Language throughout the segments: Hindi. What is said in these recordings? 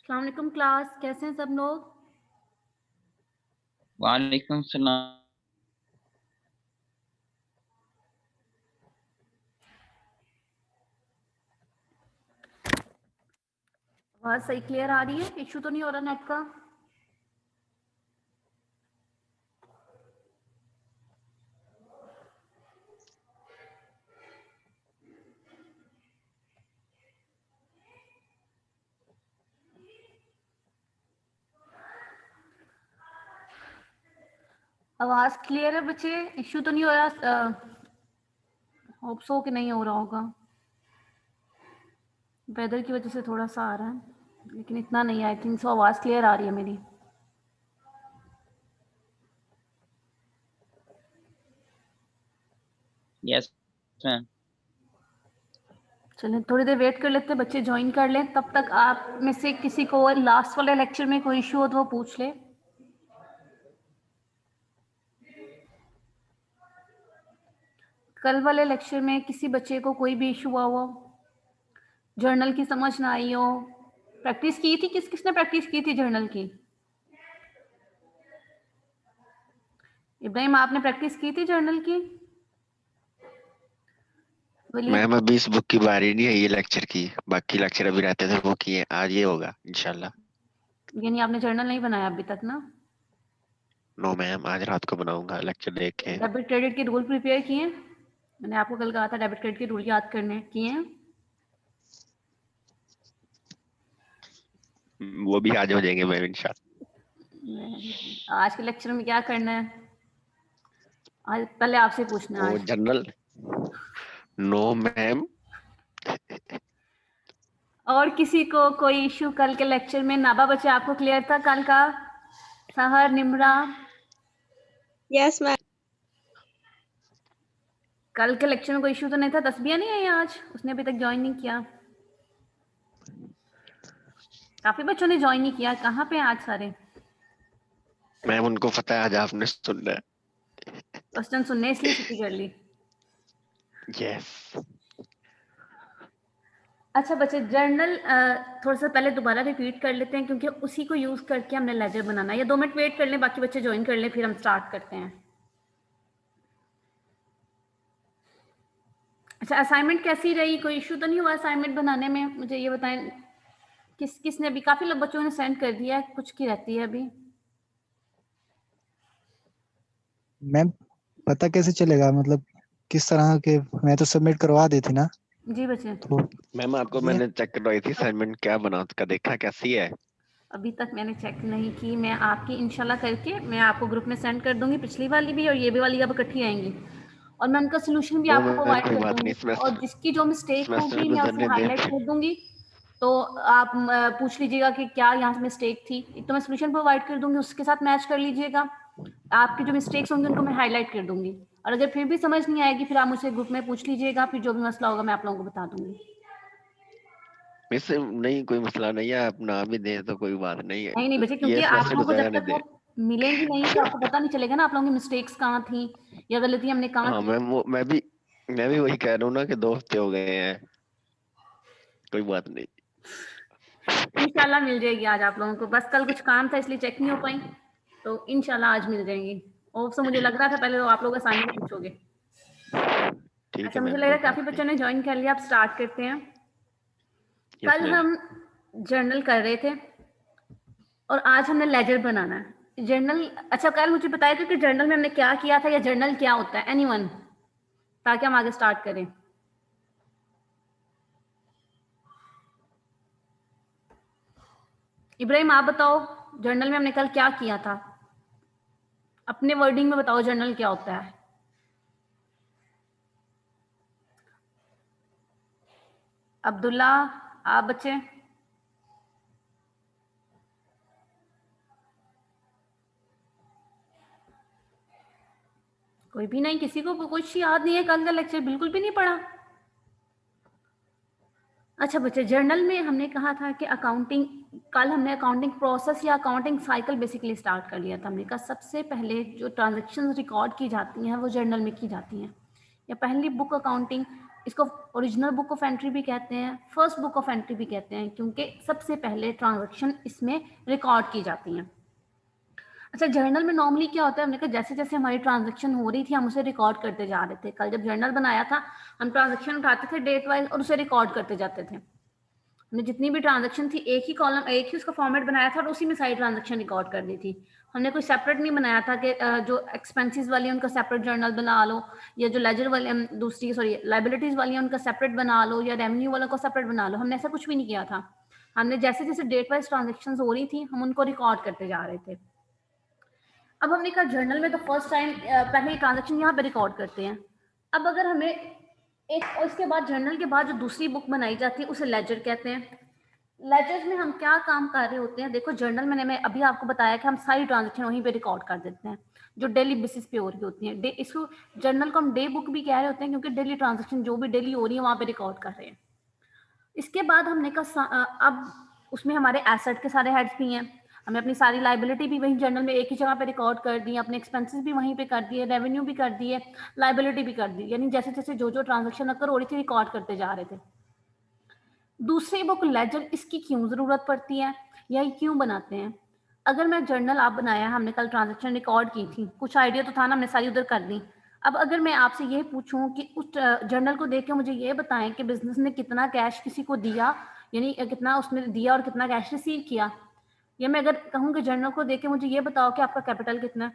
अस्सलाम वालेकुम क्लास, कैसे हैं सब लोग? वालेकुम सलाम। आवाज़ सही क्लियर आ रही है? इशू तो नहीं हो रहा नेट का? आवाज़ क्लियर है बच्चे? इशू तो नहीं हो रहा? होप सो कि नहीं हो रहा होगा। वेदर की वजह से थोड़ा सा आ रहा है, लेकिन इतना नहीं। आई थिंक सो आवाज़ क्लियर आ रही है मेरी। Yes ma'am. चलें थोड़ी देर वेट कर लेते हैं, बच्चे ज्वाइन कर लें। तब तक आप में से किसी को लास्ट वाले लेक्चर में कोई इशू हो तो वो पूछ ले। कल वाले लेक्चर में किसी बच्चे को कोई भी इशू हुआ हो, जर्नल की समझ ना आई हो, प्रैक्टिस की थी? किसने प्रैक्टिस की थी जर्नल की? इब्राहिम, आपने प्रैक्टिस की थी जर्नल की? मैम अभी इस बुक की बारी नहीं है ये लेक्चर की, बाकी लेक्चर अभी रहते थे वो किए, आज ये होगा इंशाल्लाह। यानी आपने जर्नल नहीं बनाया अभी तक ना? नो मैम, आज रात को बनाऊंगा लेक्चर देख के। डेबिट क्रेडिट के रूल प्रिपेयर किए? मैंने आपको कल कहा था डेबिट क्रेडिट के रूल याद करने, किए हैं? वो भी आज हो जाएंगे मैम इंशाल्लाह। आज के लेक्चर में क्या करना है? आज पहले आपसे पूछना है वो आज। General no ma'am. और किसी को कोई इशू कल के लेक्चर में? नाबा बच्चे, आपको क्लियर था कल का? सहर, निमरा? Yes ma'am. कल के लेक्चर में कोई इशू तो नहीं था? तस्बिया नहीं आई आज? उसने अभी तक ज्वाइन नहीं किया। काफी बच्चों ने ज्वाइन नहीं किया। कहाँ पे हैं आज सारे? मैम उनको पता है आज आपने सुनना है। क्वेश्चन सुनने इसलिए छुट्टी कर ली। यस। अच्छा बच्चे, जर्नल थोड़ा सा पहले दोबारा रिपीट कर लेते हैं, क्योंकि उसी को यूज़ करके हमने लेजर बनाना है। या 2 मिनट वेट कर लें, बाकी बच्चे ज्वाइन कर लें, फिर हम स्टार्ट करते हैं। अच्छा, असाइनमेंट कैसी रही? कोई इशू तो नहीं हुआ असाइनमेंट बनाने में? मुझे ये बताएं, किसने अभी? काफ़ी लोग बच्चों ने सेंड कर दिया है, कुछ की रहती है अभी। मैम पता कैसे चलेगा, मतलब किस तरह के? मैं तो सबमिट करवा दी थी ना। जी बच्चे। तो मैम आपको मैंने चेक करवाई थी असाइनमेंट, क्या बना उसका देखा कैसी है? अभी तक मैंने चेक नहीं की। मैं आपकी इंशाल्लाह करके मैं आपको ग्रुप में सेंड कर दूंगी, पिछली वाली भी और ये भी वाली अब इकट्ठी आएंगी, और मैं उनका सोल्यूशन भी नो आपको मैम प्रोवाइड कोई कर बात दूंगी। नहीं, और जिसकी जो मिस्टेक सेमेस्टर होगी मैं उसे गुजरने हाईलाइट दें। कर दूंगी, तो आप पूछ लीजिएगा कि क्या यहाँ से मिस्टेक थी। एक तो मैं सोल्यूशन प्रोवाइड कर दूंगी, उसके साथ मैच कर लीजिएगा। आपकी जो मिस्टेक्स होंगी उनको मैं हाईलाइट कर दूंगी, और अगर फिर भी समझ नहीं आएगी फिर आप मुझसे ग्रुप में पूछ लीजिएगा, फिर जो भी मसला होगा मैं आप लोगों को बता दूंगी। वैसे नहीं, कोई मसला नहीं है, आप ना भी दें तो कोई बात नहीं है। नहीं बच्चे, क्योंकि ये आप सेमेस्टर लोगों को जब गुजरने तक दें। वो मिलेंगी नहीं तो आपको पता नहीं चलेगा ना आप लोगों की मिस्टेक्स कहाँ थी या गलती हमने कहाँ हाँ की। मैम, वो मैं भी वही कह रहा हूँ ना कि 2 हफ्ते हो गए हैं, कोई बात नहीं। इंशाल्लाह मिल जाएगी आज आप लोगों को। बस कल कुछ काम था इसलिए चेक नहीं हो पाई, तो इंशाल्लाह आज मिल जाएंगी। और तो मुझे लग रहा था पहले तो आप लोग असाइनमेंट पूछोगे। ठीक अच्छा, है मुझे मैम, लग रहा कोई है बात काफी बच्चों नहीं। ने ज्वाइन कर लिया। अब स्टार्ट करते हैं। यस कल मैम। हम जर्नल कर रहे थे और आज हमने लेजर बनाना है। जर्नल, अच्छा कल मुझे बताया था कि जर्नल में हमने क्या किया था या जर्नल क्या होता है? एनीवन, ताकि हम आगे स्टार्ट करें। इब्राहिम आप बताओ, जर्नल में हमने कल क्या किया था? अपने वर्डिंग में बताओ जर्नल क्या होता है। अब्दुल्ला, आप बच्चे? कोई भी नहीं? किसी को कुछ याद नहीं है? कल का लेक्चर बिल्कुल भी नहीं पढ़ा? अच्छा बच्चे, जर्नल में हमने कहा था कि अकाउंटिंग, कल हमने अकाउंटिंग प्रोसेस या अकाउंटिंग साइकिल बेसिकली स्टार्ट कर लिया था। हमने कहा सबसे पहले जो ट्रांजैक्शंस रिकॉर्ड की जाती हैं वो जर्नल में की जाती हैं, या पहली बुक अकाउंटिंग इसको ओरिजिनल बुक ऑफ एंट्री भी कहते हैं, फर्स्ट बुक ऑफ एंट्री भी कहते हैं, क्योंकि सबसे पहले ट्रांजैक्शन इसमें रिकॉर्ड की जाती हैं। अच्छा, जर्नल में नॉर्मली क्या होता है, हमने कहा जैसे जैसे हमारी ट्रांजैक्शन हो रही थी हम उसे रिकॉर्ड करते जा रहे थे। कल जब जर्नल बनाया था हम ट्रांजैक्शन उठाते थे डेट वाइज और उसे रिकॉर्ड करते जाते थे। हमने जितनी भी ट्रांजैक्शन थी एक ही कॉलम, एक ही उसका फॉर्मेट बनाया था और उसी में सारी ट्रांजैक्शन रिकॉर्ड कर दी थी। हमने कोई सेपरेट नहीं बनाया था कि जो एक्सपेंसेस वाली है उनका सेपरेट जर्नल बना लो, या जो लेजर वाले दूसरी लाइबिलिटीज वाली है उनका सेपरेट बना लो, या रेवेन्यू वालों को सेपरेट बना लो। हमने ऐसा कुछ भी नहीं किया था। हमने जैसे जैसे डेट वाइज ट्रांजेक्शन हो रही थी हम उनको रिकॉर्ड करते जा रहे थे। अब हमने कहा जर्नल में तो फर्स्ट टाइम पहले ट्रांजेक्शन यहाँ पे रिकॉर्ड करते हैं। अब अगर हमें एक, और इसके बाद जर्नल के बाद जो दूसरी बुक बनाई जाती है उसे लेजर कहते हैं। लेजर्स में हम क्या काम कर रहे होते हैं, देखो जर्नल में मैं अभी आपको बताया कि हम सारी ट्रांजेक्शन वहीं पे रिकॉर्ड कर देते हैं जो डेली बेसिस पे हो रही होती हैं। इसको जर्नल को हम डे बुक भी कह रहे होते हैं क्योंकि डेली ट्रांजेक्शन जो भी डेली हो रही है वहाँ पे रिकॉर्ड कर रहे हैं। इसके बाद हमने कहा अब उसमें हमारे एसेट के सारे हेड्स भी हैं, हमने अपनी सारी लाइबिलिटी भी वहीं जर्नल में एक ही जगह पे रिकॉर्ड कर दी, अपने एक्सपेंसेस भी वहीं पे कर दिए, रेवेन्यू भी कर दिए, लाइबिलिटी भी कर दी, यानी जैसे जैसे जो जो ट्रांजेक्शन अकर हो रही थी रिकॉर्ड करते जा रहे थे। दूसरी बुक लेजर, इसकी क्यों जरूरत पड़ती है या ये क्यों बनाते हैं? अगर मैं जर्नल आप बनाया, हमने कल ट्रांजेक्शन रिकॉर्ड की थी, कुछ आइडिया तो था ना, हमने सारी उधर कर दी। अब अगर मैं आपसे ये पूछूं कि उस जर्नल को देख के मुझे ये बताएं कि बिजनेस ने कितना कैश किसी को दिया, यानी कितना उसने दिया और कितना कैश रिसीव किया, या मैं अगर कहूँ कि जर्नल को देख के मुझे ये बताओ कि आपका कैपिटल कितना है,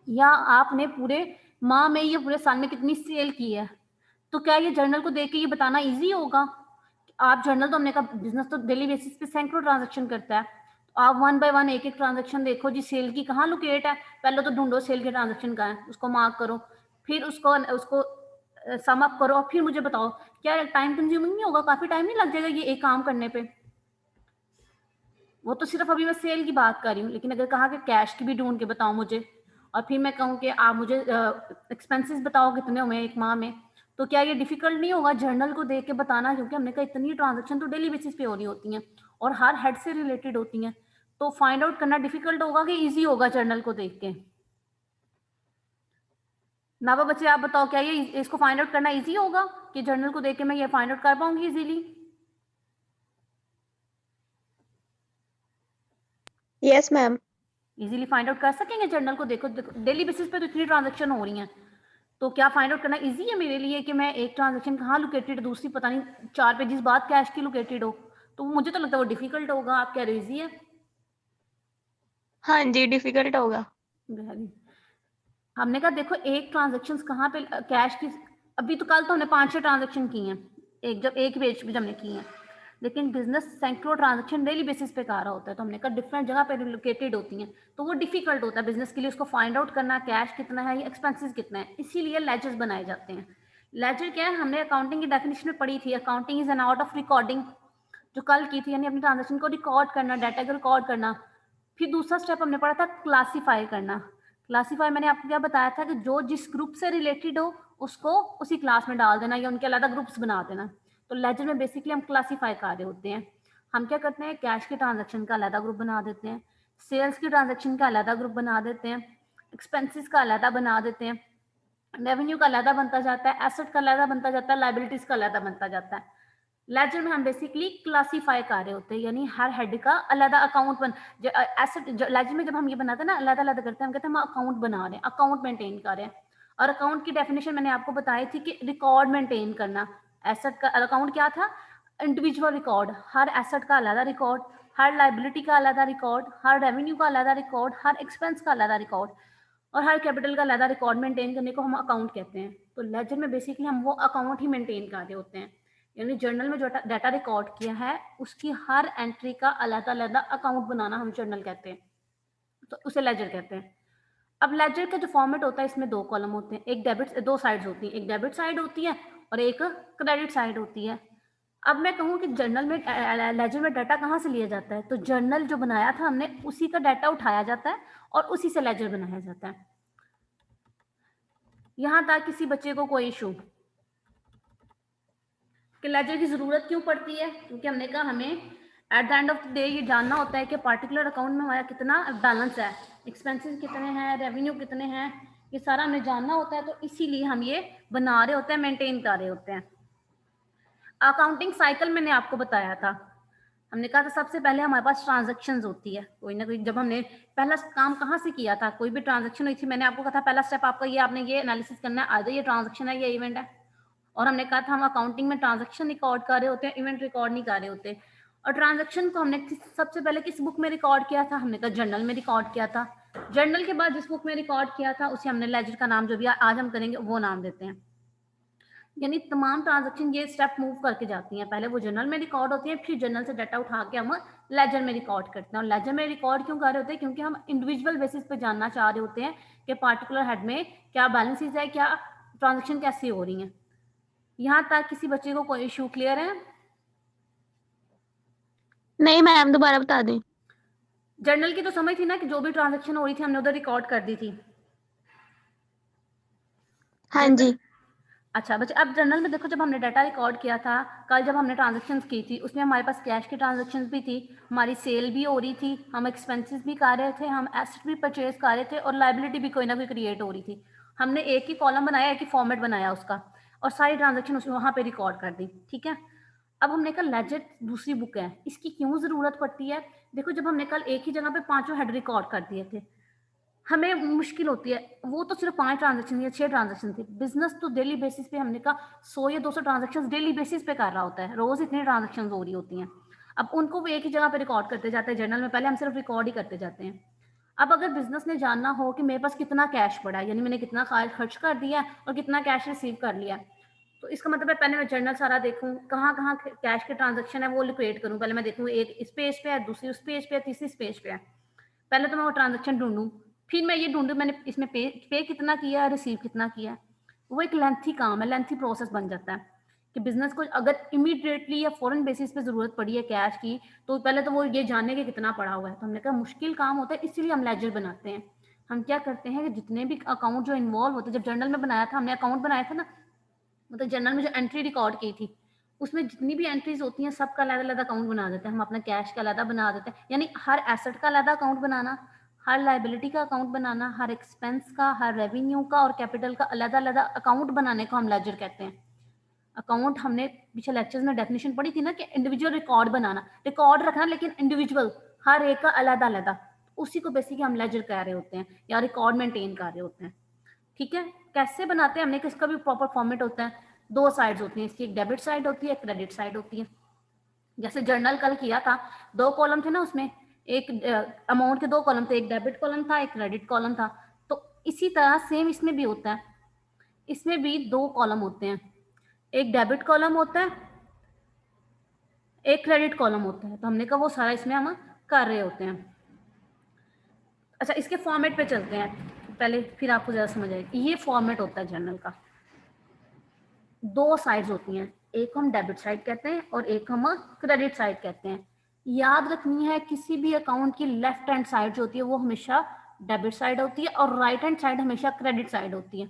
या आपने पूरे माह में या पूरे साल में कितनी सेल की है, तो क्या ये जर्नल को देख के ये बताना ईजी होगा? आप जर्नल तो हमने कहा बिजनेस तो डेली बेसिस पे सैकड़ों ट्रांजैक्शन करता है, तो आप वन बाय वन एक एक ट्रांजैक्शन देखो जी, सेल की कहाँ लोकेट है, पहले तो ढूंढो सेल के ट्रांजैक्शन कहाँ है, उसको मार्क करो, फिर उसको सम अप करो और फिर मुझे बताओ। क्या टाइम कंज्यूमिंग नहीं होगा? काफी टाइम नहीं लग जाएगा ये एक काम करने पे? वो तो सिर्फ अभी मैं सेल की बात कर रही हूँ, लेकिन अगर कहा कि कैश की भी ढूंढ के बताओ मुझे, और फिर मैं कहूँ कि आप मुझे एक्सपेंसेस बताओ कितने हुए एक माह में, तो क्या ये डिफिकल्ट नहीं होगा जर्नल को देख के बताना? क्योंकि हमने कहा इतनी ट्रांजैक्शन तो डेली बेसिस पे हो रही होती हैं और हर हेड से रिलेटेड होती हैं, तो फाइंड आउट करना डिफिकल्ट होगा कि ईजी होगा जर्नल को देख के? नाबा बच्चे आप बताओ, क्या ये इसको फाइंड आउट करना ईजी होगा कि जर्नल को देख के मैं ये फाइंड आउट कर पाऊंगी easily? Yes, ma'am. Easily find out कर सकेंगे जर्नल को देखो डेली बेसिस पे तो इतनी ट्रांजैक्शन हो रही हैं, तो क्या फाइंड आउट करना इजी है मेरे लिए कि मैं एक ट्रांजैक्शन कहाँ लोकेटेड, दूसरी पता नहीं 4 पेजेस बाद कैश की लोकेटेड हो? तो मुझे तो लगता है वो डिफिकल्ट होगा। आप कह रहे हो इजी है? हाँ जी, डिफिकल्ट होगा। हमने कहा देखो एक ट्रांजेक्शन कहाँ पे कैश की, अभी तो कल तो हमने 5-6 ट्रांजेक्शन की हैं एक पेज पे हमने की हैं, लेकिन बिजनेस सैकड़ों ट्रांजेक्शन डेली बेसिस पे कर रहा होता है, तो हमने कहा डिफरेंट जगह पे लोकेटेड होती हैं, तो वो डिफिकल्ट होता है बिजनेस के लिए उसको फाइंड आउट करना कैश कितना है या एक्सपेंसेस कितना है, इसीलिए लेजर्स बनाए जाते हैं। लेजर क्या है? हमने अकाउंटिंग की डेफिनेशन में पढ़ी थी, accounting is an art of recording, जो कल की थी, यानी अपनी ट्रांजेक्शन को रिकॉर्ड करना, डाटा को रिकॉर्ड करना। फिर दूसरा स्टेप हमने पढ़ा था क्लासीफाई करना। क्लासीफाई मैंने आपको क्या बताया था कि जो जिस ग्रुप से रिलेटेड हो उसको उसी क्लास में डाल देना या उनके अलग ग्रुप्स बना देना। तो लेजर में बेसिकली हम क्लासीफाई कर रहे होते हैं। हम क्या करते हैं, कैश की ट्रांजैक्शन का अलग ग्रुप बना देते हैं, सेल्स की ट्रांजैक्शन का अलग ग्रुप बना देते हैं, एक्सपेंसेस का अलग बना देते हैं, रेवेन्यू का अलग बनता जाता है, एसेट का अलग बनता जाता है, लाइबिलिटीज का अलग बनता जाता है। लेजर में हम बेसिकली क्लासीफाई कर रहे होते हैं, यानी हर हेड का अलग अकाउंट बन, एसेट लेजर में जब हम ये बनाते हैं ना अलग अलग करते हैं, हम कहते हैं हम अकाउंट बना रहे हैं, अकाउंट मेंटेन कर रहे हैं। और अकाउंट की डेफिनेशन मैंने आपको बताई थी कि रिकॉर्ड मेंटेन करना। एसेट का अकाउंट क्या था? इंडिविजुअल रिकॉर्ड, हर एसेट का अलग रिकॉर्ड, हर लाइबिलिटी का अलग रिकॉर्ड, हर रेवेन्यू का अलग रिकॉर्ड, हर एक्सपेंस का अलग रिकॉर्ड और हर कैपिटल का अलग रिकॉर्ड मेंटेन करने को हम अकाउंट कहते हैं। तो लेजर में बेसिकली हम वो अकाउंट ही मेंटेन कर रहे होते हैं, यानी जर्नल में जो डाटा रिकॉर्ड किया है उसकी हर एंट्री का अलग अलग अकाउंट बनाना हम जर्नल कहते हैं, तो उसे लेजर कहते हैं। अब लेजर का जो फॉर्मेट होता है इसमें 2 कॉलम होते हैं, एक डेबिट 2 साइड्स होती हैं, एक डेबिट साइड होती है और एक क्रेडिट साइड होती है। अब मैं कहूँ कि जर्नल में लेजर में डाटा कहाँ से लिया जाता है, तो जर्नल जो बनाया था हमने उसी का डाटा उठाया जाता है और उसी से लेजर बनाया जाता है। यहाँ तक किसी बच्चे को कोई इशू कि लेजर की जरूरत क्यों पड़ती है? क्योंकि हमने कहा हमें at the end of the day ये जानना होता है कि पार्टिकुलर अकाउंट में हमारा कितना बैलेंस है, एक्सपेंसेस कितने हैं, रेवेन्यू कितने हैं, ये सारा हमें जानना होता है, तो इसीलिए हम ये बना रहे होते हैं, मेंटेन कर रहे होते हैं। अकाउंटिंग साइकिल मैंने आपको बताया था, हमने कहा था सबसे पहले हमारे पास ट्रांजैक्शंस होती है कोई ना कोई। जब हमने पहला काम कहाँ से किया था, कोई भी ट्रांजैक्शन हुई थी, मैंने आपको कहा था पहला स्टेप आपका ये, आपने ये एनालिसिस करना है, आधा ये ट्रांजैक्शन है, ये इवेंट है। और हमने कहा था हम अकाउंटिंग में ट्रांजैक्शन रिकॉर्ड कर रहे होते हैं, इवेंट रिकॉर्ड नहीं कर रहे होते। और ट्रांजैक्शन को हमने सबसे पहले किस बुक में रिकॉर्ड किया था, हमने कहा जर्नल में रिकॉर्ड किया था। जर्नल के बाद जिस बुक में रिकॉर्ड किया था उसे हमने लेजर का नाम, जो भी आज हम करेंगे वो नाम देते हैं। यानी तमाम ट्रांजैक्शन ये स्टेप मूव करके जाती हैं, पहले वो जर्नल में रिकॉर्ड होती हैं, फिर जर्नल से डाटा उठा के हम लेजर में रिकॉर्ड करते हैं। और लेजर में रिकॉर्ड क्यों कर रहे होते हैं, क्योंकि हम इंडिविजुअल बेसिस पे जानना चाह रहे होते हैं कि पार्टिकुलर हेड में क्या बैलेंसेस है, क्या ट्रांजैक्शन कैसी हो रही हैं। यहाँ तक किसी बच्चे को कोई इशू क्लियर है? नहीं मैम, दोबारा बता दें। जर्नल की तो समझ थी ना कि जो भी ट्रांजैक्शन हो रही थी हमने उधर रिकॉर्ड कर दी थी। हाँ जी। अच्छा बच्चे, अब जर्नल में देखो, जब हमने डाटा रिकॉर्ड किया था कल, जब हमने ट्रांजैक्शंस की थी, उसमें हमारे पास कैश की ट्रांजैक्शंस भी थी, हमारी सेल भी हो रही थी, हम एक्सपेंसेस भी कर रहे थे, हम एसेट भी परचेज कर रहे थे, और लाइबिलिटी भी कोई ना कोई क्रिएट हो रही थी। हमने एक ही कॉलम बनाया, एक ही फॉर्मेट बनाया उसका, और सारी ट्रांजेक्शन उसमें वहाँ पे रिकॉर्ड कर दी। ठीक है, अब हमने कहा लेजर दूसरी बुक है, इसकी क्यों जरूरत पड़ती है? देखो, जब हमने कल एक ही जगह पे 5 हेड रिकॉर्ड कर दिए थे, हमें मुश्किल होती है। वो तो सिर्फ 5 ट्रांजेक्शन या 6 ट्रांजेक्शन थी, बिजनेस तो डेली बेसिस पे हमने कहा 100 या 200 ट्रांजेक्शन डेली बेसिस पे कर रहा होता है, रोज इतनी ट्रांजेक्शन हो रही होती हैं। अब उनको भी एक ही जगह पे रिकॉर्ड करते जाते हैं जर्नल में, पहले हम सिर्फ रिकॉर्ड ही करते जाते हैं। अब अगर बिजनेस ने जानना हो कि मेरे पास कितना कैश पड़ा है, यानी मैंने कितना खर्च कर दिया है और कितना कैश रिसीव कर लिया है, तो इसका मतलब है पहले मैं जर्नल सारा देखूं, कहाँ कहाँ कैश के ट्रांजेक्शन है वो लोकेट करूं। पहले मैं देखूं एक इस पेज पे है, दूसरी उस पेज पे है, तीसरी इस पेज पे है। पहले तो मैं वो ट्रांजेक्शन ढूंढूं, फिर मैं ये ढूंढूं मैंने इसमें पे कितना किया है, रिसीव कितना किया है। वो एक लेंथी काम है, लेंथी प्रोसेस बन जाता है कि बिजनेस को अगर इमीडिएटली या फॉरन बेसिस पे जरूरत पड़ी है कैश की, तो पहले तो वो ये जानने के कितना पड़ा हुआ है। तो हमने कहा मुश्किल काम होता है, इसीलिए हम लेजर बनाते हैं। हम क्या करते हैं कि जितने भी अकाउंट जो इन्वॉल्व होते हैं, जब जर्नल में बनाया था हमने अकाउंट बनाया था ना, मतलब जर्नल में जो एंट्री रिकॉर्ड की थी उसमें जितनी भी एंट्रीज होती हैं सबका अलग अलग अकाउंट बना देते हैं हम, अपना कैश का अलग बना देते हैं, यानी हर एसेट का अलग अकाउंट बनाना, हर लाइबिलिटी का अकाउंट बनाना, हर एक्सपेंस का, हर रेवेन्यू का और कैपिटल का अलग अलग अकाउंट बनाने को हम लेजर कहते हैं। अकाउंट हमने पीछे लेक्चर्स में डेफिनेशन पढ़ी थी ना कि इंडिविजुअल रिकॉर्ड बनाना, रिकॉर्ड रखना, लेकिन इंडिविजुअल हर एक का अलग अलग, उसी को बेसिकली हम लेजर कह रहे होते हैं या रिकॉर्ड मेंटेन कर रहे होते हैं। ठीक है, कैसे बनाते हैं हमने, किसका भी प्रॉपर फॉर्मेट होता है, 2 साइड्स होती हैं इसकी, एक डेबिट साइड होती है, एक क्रेडिट साइड होती है। जैसे जर्नल कल किया था 2 कॉलम थे ना उसमें, एक अमाउंट के 2 कॉलम थे, एक डेबिट कॉलम था, एक क्रेडिट कॉलम था। तो इसी तरह सेम इसमें भी होता है, इसमें भी 2 कॉलम होते हैं, एक डेबिट कॉलम होता है, एक क्रेडिट कॉलम होता है। तो हमने कहा वो सारा इसमें हम कर रहे होते हैं। अच्छा, इसके फॉर्मेट पे चलते हैं पहले, फिर आपको ज़्यादा समझ आएगी। ये फॉर्मेट होता है जर्नल का, 2 साइड्स होती हैं, एक हम डेबिट साइड कहते हैं और एक हम क्रेडिट साइड कहते हैं। याद रखनी है किसी भी अकाउंट की लेफ्ट हैंड साइड जो होती है वो हमेशा डेबिट साइड होती है और राइट हैंड साइड हमेशा क्रेडिट साइड होती है।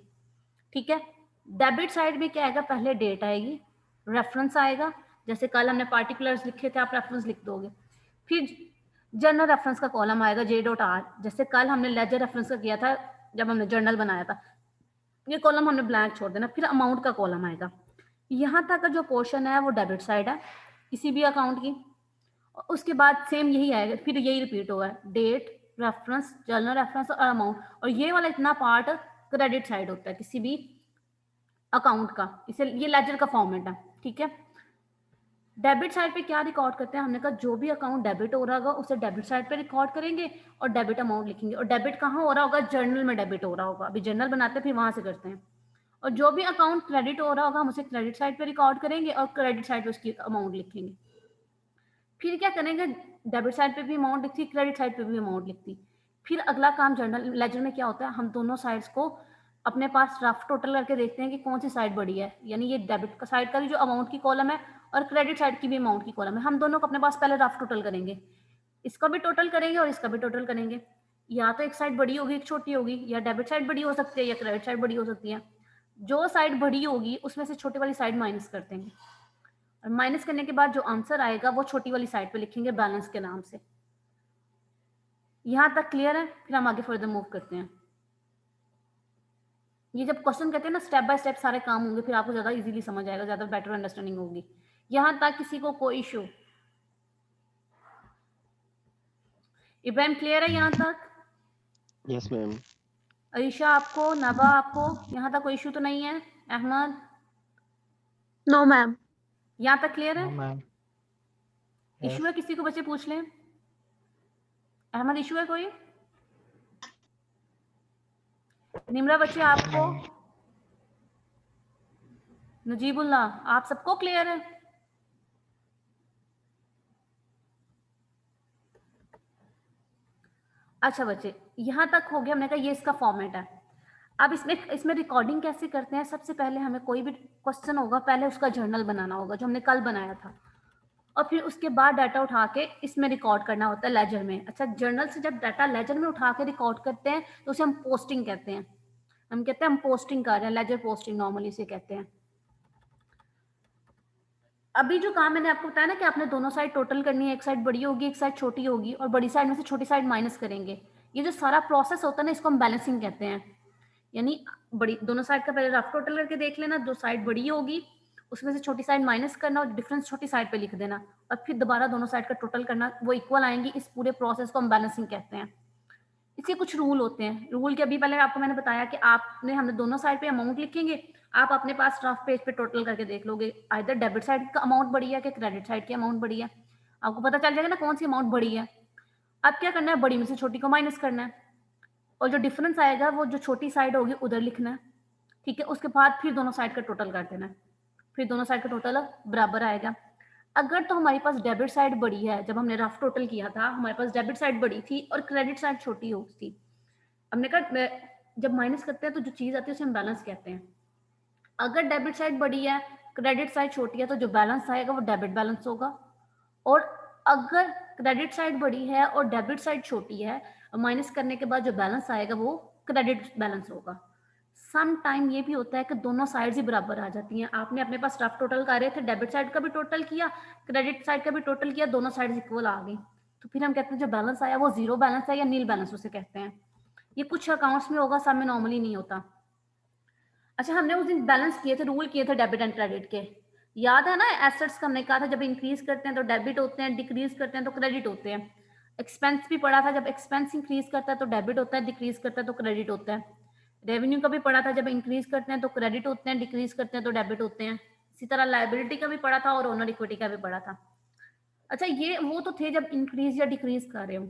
ठीक है, डेबिट साइड में क्या आएगा, पहले डेट आएगी, रेफरेंस आएगा, जैसे कल हमने पार्टिकुलर्स लिखे थे आप रेफरेंस लिख दोगे, फिर जर्नल रेफरेंस का कॉलम आएगा J.R, जैसे कल हमने लेजर रेफरेंस का किया था जब हमने जर्नल बनाया था, ये कॉलम हमने ब्लैंक छोड़ देना, फिर अमाउंट का कॉलम आएगा। यहाँ तक का जो पोर्शन है वो डेबिट साइड है किसी भी अकाउंट की, उसके बाद सेम यही आएगा, फिर यही रिपीट होगा, डेट, रेफरेंस, जर्नल रेफरेंस और अमाउंट, और ये वाला इतना पार्ट क्रेडिट साइड होता है किसी भी अकाउंट का, इसे ये लेजर का फॉर्मेट है। ठीक है, डेबिट साइड पे क्या रिकॉर्ड करते हैं, हमने कहा जो भी अकाउंट डेबिट हो रहा होगा उसे डेबिट साइड पे रिकॉर्ड करेंगे और डेबिट अमाउंट लिखेंगे। और डेबिट कहाँ हो रहा होगा, जर्नल में डेबिट हो रहा होगा, अभी जर्नल बनाते हैं फिर वहां से करते हैं। और जो भी अकाउंट क्रेडिट हो रहा होगा हम उसे क्रेडिट साइड पे रिकॉर्ड करेंगे और क्रेडिट साइड पे उसकी अमाउंट लिखेंगे। फिर क्या करेंगे, डेबिट साइड पे भी अमाउंट लिखती, क्रेडिट साइड पे भी अमाउंट लिखती। फिर अगला काम जर्नल लेजर में क्या होता है, हम दोनों साइड्स को अपने पास रफ टोटल करके देखते हैं कि कौन सी साइड बड़ी है, यानी ये डेबिट का साइड का भी जो अमाउंट की कॉलम है और क्रेडिट साइड की भी अमाउंट की कॉलम है, हम दोनों को अपने पास पहले रफ टोटल करेंगे, इसका भी टोटल करेंगे और इसका भी टोटल करेंगे। या तो एक साइड बड़ी होगी एक छोटी होगी, या डेबिट साइड बड़ी हो सकती है या क्रेडिट साइड बड़ी हो सकती है। जो साइड बड़ी होगी उसमें से छोटी वाली साइड माइनस कर देंगे और माइनस करने के बाद जो आंसर आएगा वो छोटी वाली साइड पे लिखेंगे बैलेंस के नाम से। यहाँ तक क्लियर है? फिर हम आगे फर्दर मूव करते हैं। ये जब क्वेश्चन कहते हैं ना स्टेप बाय स्टेप सारे काम होंगे, फिर आपको ज्यादा इजीली समझ आएगा, ज्यादा बेटर अंडरस्टैंडिंग होगी। यहाँ तक किसी को कोई इशू? इब्राहिम क्लियर है यहाँ तक? Yes ma'am. अरीशा आपको, नबा आपको यहाँ तक कोई इशू तो नहीं है? Ahmed no ma'am. यहाँ तक क्लियर है? No ma'am. इशू है किसी को? बच्चे पूछ लें। अहमद इशू है कोई? निमरा बच्चे आपको? नजीबुल्लाह आप सबको क्लियर है? अच्छा बच्चे यहाँ तक हो गया। हमने कहा ये इसका फॉर्मेट है। अब इसमें रिकॉर्डिंग कैसे करते हैं? सबसे पहले हमें कोई भी क्वेश्चन होगा, पहले उसका जर्नल बनाना होगा जो हमने कल बनाया था, और फिर उसके बाद डाटा उठा के इसमें रिकॉर्ड करना होता है लेजर में। अच्छा, जर्नल से जब डाटा लेजर में उठा के रिकॉर्ड करते हैं तो उसे हम पोस्टिंग कहते हैं। हम कहते हैं हम पोस्टिंग कर रहे हैं, लेजर पोस्टिंग नॉर्मली इसे कहते हैं। अभी जो काम मैंने आपको बताया ना कि आपने दोनों साइड टोटल करनी है, एक साइड बड़ी होगी एक साइड छोटी होगी, और बड़ी साइड में से छोटी साइड माइनस करेंगे। ये जो सारा प्रोसेस होता है ना, इसको हम बैलेंसिंग कहते हैं। यानी बड़ी दोनों साइड का पहले रफ टोटल करके देख लेना, जो साइड बड़ी होगी उसमें से छोटी साइड माइनस करना और डिफरेंस छोटी साइड पे लिख देना, और फिर दोबारा दोनों साइड का टोटल करना, वो इक्वल आएंगी। इस पूरे प्रोसेस को हम बैलेंसिंग कहते हैं। इसके कुछ रूल होते हैं। रूल के अभी पहले आपको मैंने बताया कि हमने दोनों साइड पे अमाउंट लिखेंगे। आप अपने पास रफ पेज पे टोटल करके देख लोगे, आइदर डेबिट साइड का अमाउंट बड़ी है कि क्रेडिट साइड की अमाउंट बड़ी है। आपको पता चल जाएगा ना कौन सी अमाउंट बड़ी है। अब क्या करना है, बड़ी में से छोटी को माइनस करना है, और जो डिफरेंस आएगा वो जो छोटी साइड होगी उधर लिखना है। ठीक है, उसके बाद फिर दोनों साइड का टोटल कर देना है, फिर दोनों साइड का टोटल बराबर आएगा। अगर तो हमारे पास डेबिट साइड बड़ी है, जब हमने रफ टोटल किया था हमारे पास डेबिट साइड बड़ी थी और क्रेडिट साइड छोटी होती, हमने कहा जब माइनस करते हैं तो जो चीज आती है उसे हम बैलेंस कहते हैं। अगर डेबिट साइड बड़ी है क्रेडिट साइड छोटी है तो जो बैलेंस आएगा वो डेबिट बैलेंस होगा, और अगर क्रेडिट साइड बड़ी है और डेबिट साइड छोटी है, माइनस करने के बाद जो बैलेंस आएगा वो क्रेडिट बैलेंस होगा। सम टाइम ये भी होता है कि दोनों साइड्स ही बराबर आ जाती हैं। आपने अपने पास रफ टोटल कर रहे थे, डेबिट साइड का भी टोटल किया क्रेडिट साइड का भी टोटल किया, दोनों साइड्स इक्वल आ गई, तो फिर हम कहते हैं जो बैलेंस आया वो जीरो बैलेंस है या नील बैलेंस उसे कहते हैं। ये कुछ अकाउंट्स में होगा, सब में नॉर्मली नहीं होता। अच्छा, हमने उस दिन बैलेंस किए थे, रूल किए थे डेबिट एंड क्रेडिट के, याद है ना? एसेट्स का हमने कहा था जब इंक्रीज करते हैं तो डेबिट होते हैं, डिक्रीज करते हैं तो क्रेडिट होते हैं। एक्सपेंस भी पढ़ा था, जब एक्सपेंस इंक्रीज करता है तो डेबिट होता है, डिक्रीज करता है तो क्रेडिट होता है। रेवेन्यू का भी पढ़ा था, जब इंक्रीज करते हैं तो क्रेडिट होते हैं, डिक्रीज करते हैं तो डेबिट होते हैं। इसी तरह लायबिलिटी का भी पढ़ा था और ओनर इक्विटी का भी पढ़ा था। अच्छा, ये वो तो थे जब इंक्रीज या डिक्रीज कर रहे हो।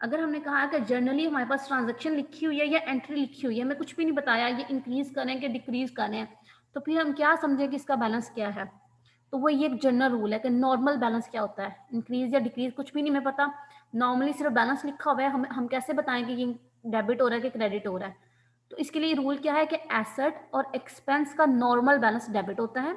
अगर हमने कहा कि जर्नली हमारे पास ट्रांजैक्शन लिखी हुई है या एंट्री लिखी हुई है, मैं कुछ भी नहीं बताया ये इंक्रीज करें कि डिक्रीज करें, तो फिर हम क्या समझे कि इसका बैलेंस क्या है? तो वो ये एक जनरल रूल है कि नॉर्मल बैलेंस क्या होता है। इंक्रीज या डिक्रीज कुछ भी नहीं मैं पता, नॉर्मली सिर्फ बैलेंस लिखा हुआ है, हम कैसे बताएं कि ये डेबिट हो रहा है कि क्रेडिट हो रहा है? तो इसके लिए रूल क्या है कि एसेट और एक्सपेंस का नॉर्मल बैलेंस डेबिट होता है,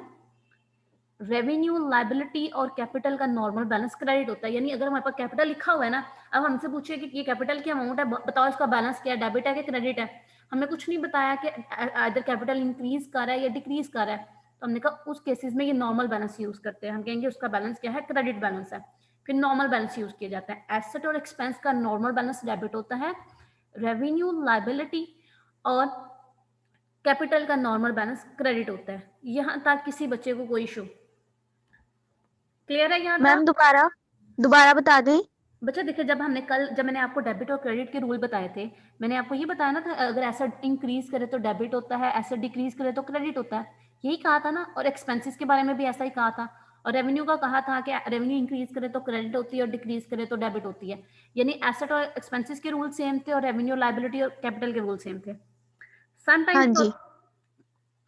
रेवेन्यू लायबिलिटी और कैपिटल का नॉर्मल बैलेंस क्रेडिट होता है। यानी अगर हमारे पास कैपिटल लिखा हुआ है ना, अब हमसे पूछिए कि ये कैपिटल की अमाउंट है, बताओ इसका बैलेंस क्या है, डेबिट है कि क्रेडिट है? हमने कुछ नहीं बताया कि अदर कैपिटल इंक्रीज कर रहा है या डिक्रीज कर रहा है, तो हमने कहा उस केसेस में ये नॉर्मल बैलेंस यूज करते हैं। हम कहेंगे उसका बैलेंस क्या है, क्रेडिट बैलेंस है, फिर नॉर्मल बैलेंस यूज किया जाता है। एसेट और एक्सपेंस का नॉर्मल बैलेंस डेबिट होता है, रेवेन्यू लायबिलिटी और कैपिटल का नॉर्मल बैलेंस क्रेडिट होता है। यहाँ तक किसी बच्चे को कोई इशू क्लियर है? यहाँ मैम दोबारा बता दें। बच्चा देखिए, जब मैंने आपको डेबिट और क्रेडिट के रूल बताए थे, मैंने आपको ये बताया ना था अगर एसेट इंक्रीज करे तो डेबिट होता है, एसेट डिक्रीज करे तो क्रेडिट होता है, यही कहा था ना। और एक्सपेंसेस के बारे में भी ऐसा ही कहा था, और रेवेन्यू का कहा था कि रेवेन्यू इंक्रीज करे तो क्रेडिट होती है और डिक्रीज करे तो डेबिट होती है। यानी एसेट और एक्सपेंसेस के रूल सेम थे और रेवेन्यू लायबिलिटी और कैपिटल के रूल सेम थे। हाँ समटाइम्स जी।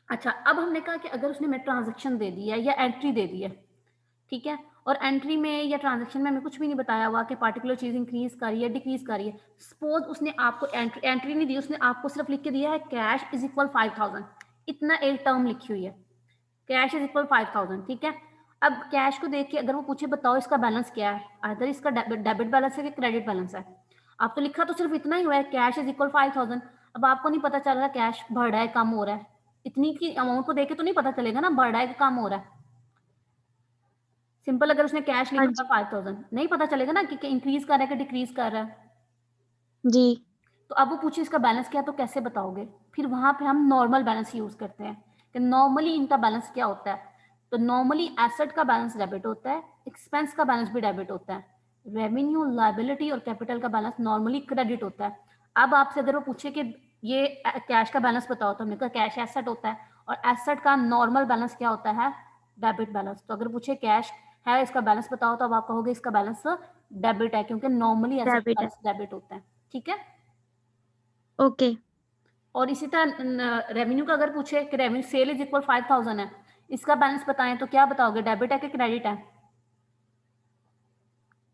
अच्छा, अब हमने कहा कि अगर उसने मैं ट्रांजेक्शन दे दी है या एंट्री दे दी है, ठीक है, और एंट्री में या ट्रांजैक्शन में हमें कुछ भी नहीं बताया हुआ कि पार्टिकुलर चीज इंक्रीज कर रही है डिक्रीज कर रही है। सपोज उसने आपको एंट्री नहीं दी, उसने आपको सिर्फ लिख के दिया है कैश इज इक्वल 5000, इतना एक टर्म लिखी हुई है, कैश इज इक्वल 5000, ठीक है। अब कैश को देख के अगर वो पूछे बताओ इसका बैलेंस क्या है, आइदर इसका डेबिट बैलेंस है कि क्रेडिट बैलेंस है। आप तो लिखा तो सिर्फ इतना ही हुआ है, कैश इज इक्वल 5000। अब आपको नहीं पता चल रहा कैश बढ़ रहा है कम हो रहा है, इतनी की अमाउंट को देख के तो नहीं पता चलेगा ना बढ़ रहा है कि कम हो रहा है। सिंपल अगर उसने कैश लिखा था 5000, नहीं पता चलेगा ना कि इंक्रीज कर रहा है कि डिक्रीज कर रहा है जी। तो अब वो पूछे इसका बैलेंस क्या, तो कैसे बताओगे? फिर वहां पे हम नॉर्मल बैलेंस यूज करते हैं कि नॉर्मली इनका बैलेंस क्या होता है। तो नॉर्मली एसेट का बैलेंस डेबिट होता है, एक्सपेंस का बैलेंस भी डेबिट होता है, रेवेन्यू, लायबिलिटी और कैपिटल का बैलेंस नॉर्मली क्रेडिट होता है। अब आपसे अगर वो पूछे कि ये कैश का बैलेंस बताओ, तो हमने कहा कैश एसेट होता है, और एसेट का नॉर्मल बैलेंस क्या होता है? Debit balance. तो अगर पूछे कैश है, इसका बैलेंस बताओ, तो अब आप कहोगे इसका बैलेंस डेबिट है, क्योंकि नॉर्मली एसेट डेबिट है। बैलेंस डेबिट होता है। ठीक है। ओके। और इसी तरह रेवेन्यू का अगर पूछे कि रेवेन्यू सेल इज इक्वल 5000 है, इसका बैलेंस बताएं, तो क्या बताओगे? डेबिट है कि क्रेडिट है?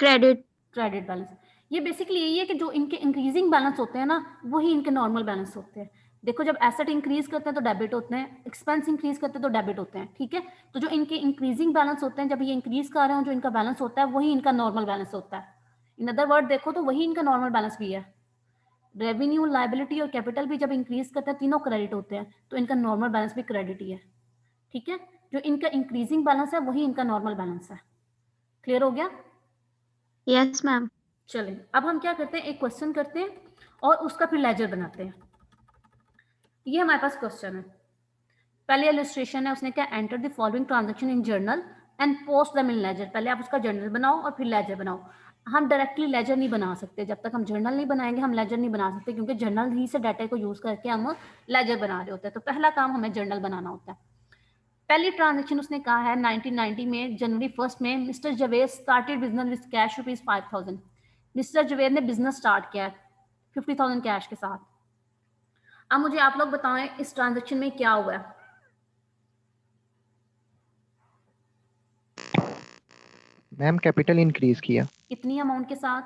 क्रेडिट। Credit balance. ये बेसिकली यही है कि जो इनके इंक्रीजिंग बैलेंस होते हैं ना, वही इनके नॉर्मल बैलेंस होते हैं। देखो, जब एसेट इंक्रीज करते हैं तो डेबिट होते हैं, एक्सपेंस इंक्रीज करते हैं तो डेबिट होते हैं। ठीक है। तो जो इनके इंक्रीजिंग बैलेंस होते हैं, जब ये इंक्रीज कर रहे हो, जो इनका बैलेंस होता है वही इनका नॉर्मल बैलेंस होता है। इन अदर वर्ड देखो तो वही इनका नॉर्मल बैलेंस भी है। रेवेन्यू, लायबिलिटी और कैपिटल भी जब इंक्रीज करते हैं, तीनों क्रेडिट होते हैं, तो इनका नॉर्मल बैलेंस भी क्रेडिट ही है। ठीक है। जो इनका इंक्रीजिंग बैलेंस है वही इनका नॉर्मल बैलेंस है। क्लियर हो गया? Yes ma'am. चलें, अब हम क्या करते हैं, एक क्वेश्चन करते हैं और उसका फिर लेजर बनाते हैं। ये हमारे पास क्वेश्चन है। पहले इलस्ट्रेशन है, उसने क्या, enter the following transaction in journal and post them in ledger. पहले आप उसका जर्नल बनाओ और फिर लेजर बनाओ। हम डायरेक्टली लेजर नहीं बना सकते, जब तक हम जर्नल नहीं बनाएंगे हम लेजर नहीं बना सकते, क्योंकि जर्नल ही से डाटा को यूज करके हम लेजर बना रहे होते हैं। तो पहला काम हमें जर्नल बनाना होता है। पहली ट्रांजैक्शन उसने कहा है 1990 में जनवरी 1 में mister Javed started business with cash ₹5000। Mister Javed ने बिजनेस स्टार्ट किया 50,000 कैश के साथ। अब मुझे आप लोग बताएं इस ट्रांजैक्शन में क्या हुआ है। मैम कैपिटल इंक्रीज किया कितनी अमाउंट के साथ?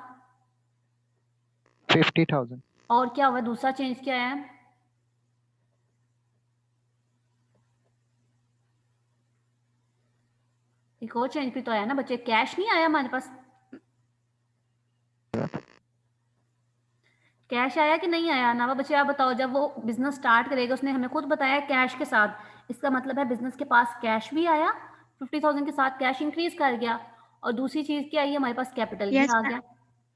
50,000। और क्या हुआ, दूसरा चेंज क्या है? एक और चेंज भी तो आया ना बच्चे, कैश नहीं आया हमारे पास। कैश आया कि नहीं आया ना बच्चे, आप बताओ। जब वो बिजनेस स्टार्ट करेगा, उसने हमें खुद बताया कैश के साथ, इसका मतलब है बिजनेस के पास कैश भी आया, 50,000 के साथ कैश इंक्रीज कर गया। और दूसरी चीज क्या आई है, हमारे पास कैपिटल भी Yes, आ ma'am. गया,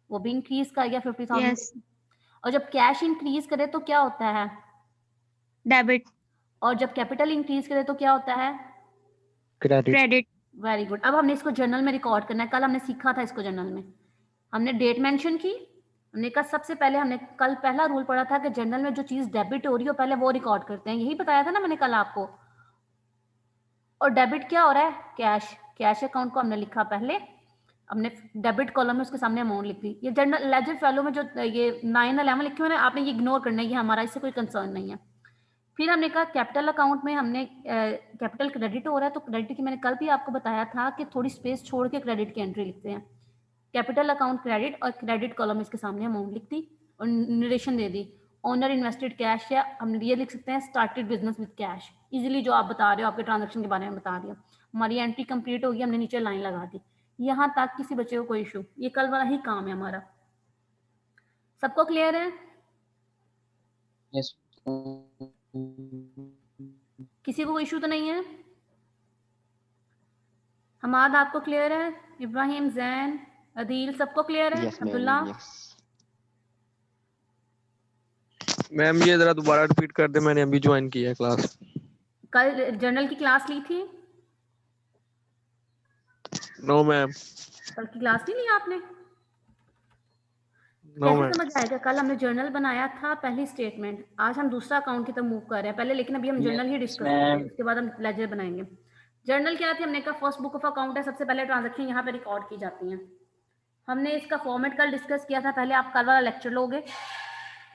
वो भी इंक्रीज कर गया 50,000। यस। और जब कैश इंक्रीज करे तो क्या होता है? डेबिट। और जब कैपिटल इंक्रीज करे तो क्या होता है? क्रेडिट। क्रेडिट। Very good. अब हमने इसको जर्नल में रिकॉर्ड करना है। कल हमने सीखा था इसको जर्नल में, हमने डेट मेंशन की। हमने कहा सबसे पहले हमने कल पहला रूल पढ़ा था कि जर्नल में जो चीज डेबिट हो रही हो पहले वो रिकॉर्ड करते हैं, यही बताया था ना मैंने कल आपको। और डेबिट क्या हो रहा है? कैश। कैश अकाउंट को हमने लिखा पहले, हमने डेबिट कॉलम में उसके सामने अमाउंट लिख दी। ये जर्नल लेजर फैलो में जो ये 9 11 लिखे हुए हैं आपने ये इग्नोर करना है, ये हमारा इससे कोई कंसर्न नहीं है। फिर हमने कहा कैपिटल अकाउंट में हमने कैपिटल क्रेडिट हो रहा है, तो क्रेडिट की मैंने कल भी आपको बताया था कि थोड़ी स्पेस छोड़ के क्रेडिट की एंट्री लिखते हैं। कैपिटल अकाउंट क्रेडिट और क्रेडिट कॉलम इसके सामने अमाउंट लिख दी और नरेशन दे दी। ओनर इन्वेस्टेड कैश, या हम ये लिख सकते हैं started business with cash. Easily जो आप बता रहे हो आपके ट्रांजैक्शन के बारे में बता दिया। हमारी एंट्री कंप्लीट होगी, हमने नीचे लाइन लगा दी। यहाँ तक किसी बच्चे को कोई इशू? ये कल वाला ही काम है हमारा। सबको क्लियर है? यस किसी को कोई इशू तो नहीं है? हमाद आपको क्लियर है? इब्राहिम, जैन, अदील, सबको क्लियर है? Yes ma'am, Abdullah? Yes. Ma'am ये जरा दोबारा रिपीट कर दे, मैंने अभी ज्वाइन किया है क्लास। कल जर्नल की क्लास ली थी? No ma'am. कल की क्लास नहीं ली आपने? नो कैसे मैम। समझ आएगा? कल हमने जर्नल बनाया था पहली स्टेटमेंट, आज हम दूसरा अकाउंट की तरफ मूव कर रहे हैं पहले, लेकिन अभी हम जर्नल ही डिस्कस करेंगे, उसके बाद हम लेजर बनाएंगे। जर्नल क्या थी? हमने कहा फर्स्ट बुक ऑफ अकाउंट है, सबसे पहले ट्रांजैक्शन यहाँ पे रिकॉर्ड की जाती हैं। हमने इसका फॉर्मेट कल डिस्कस किया था, पहले आप कल वाला लेक्चर लोगे,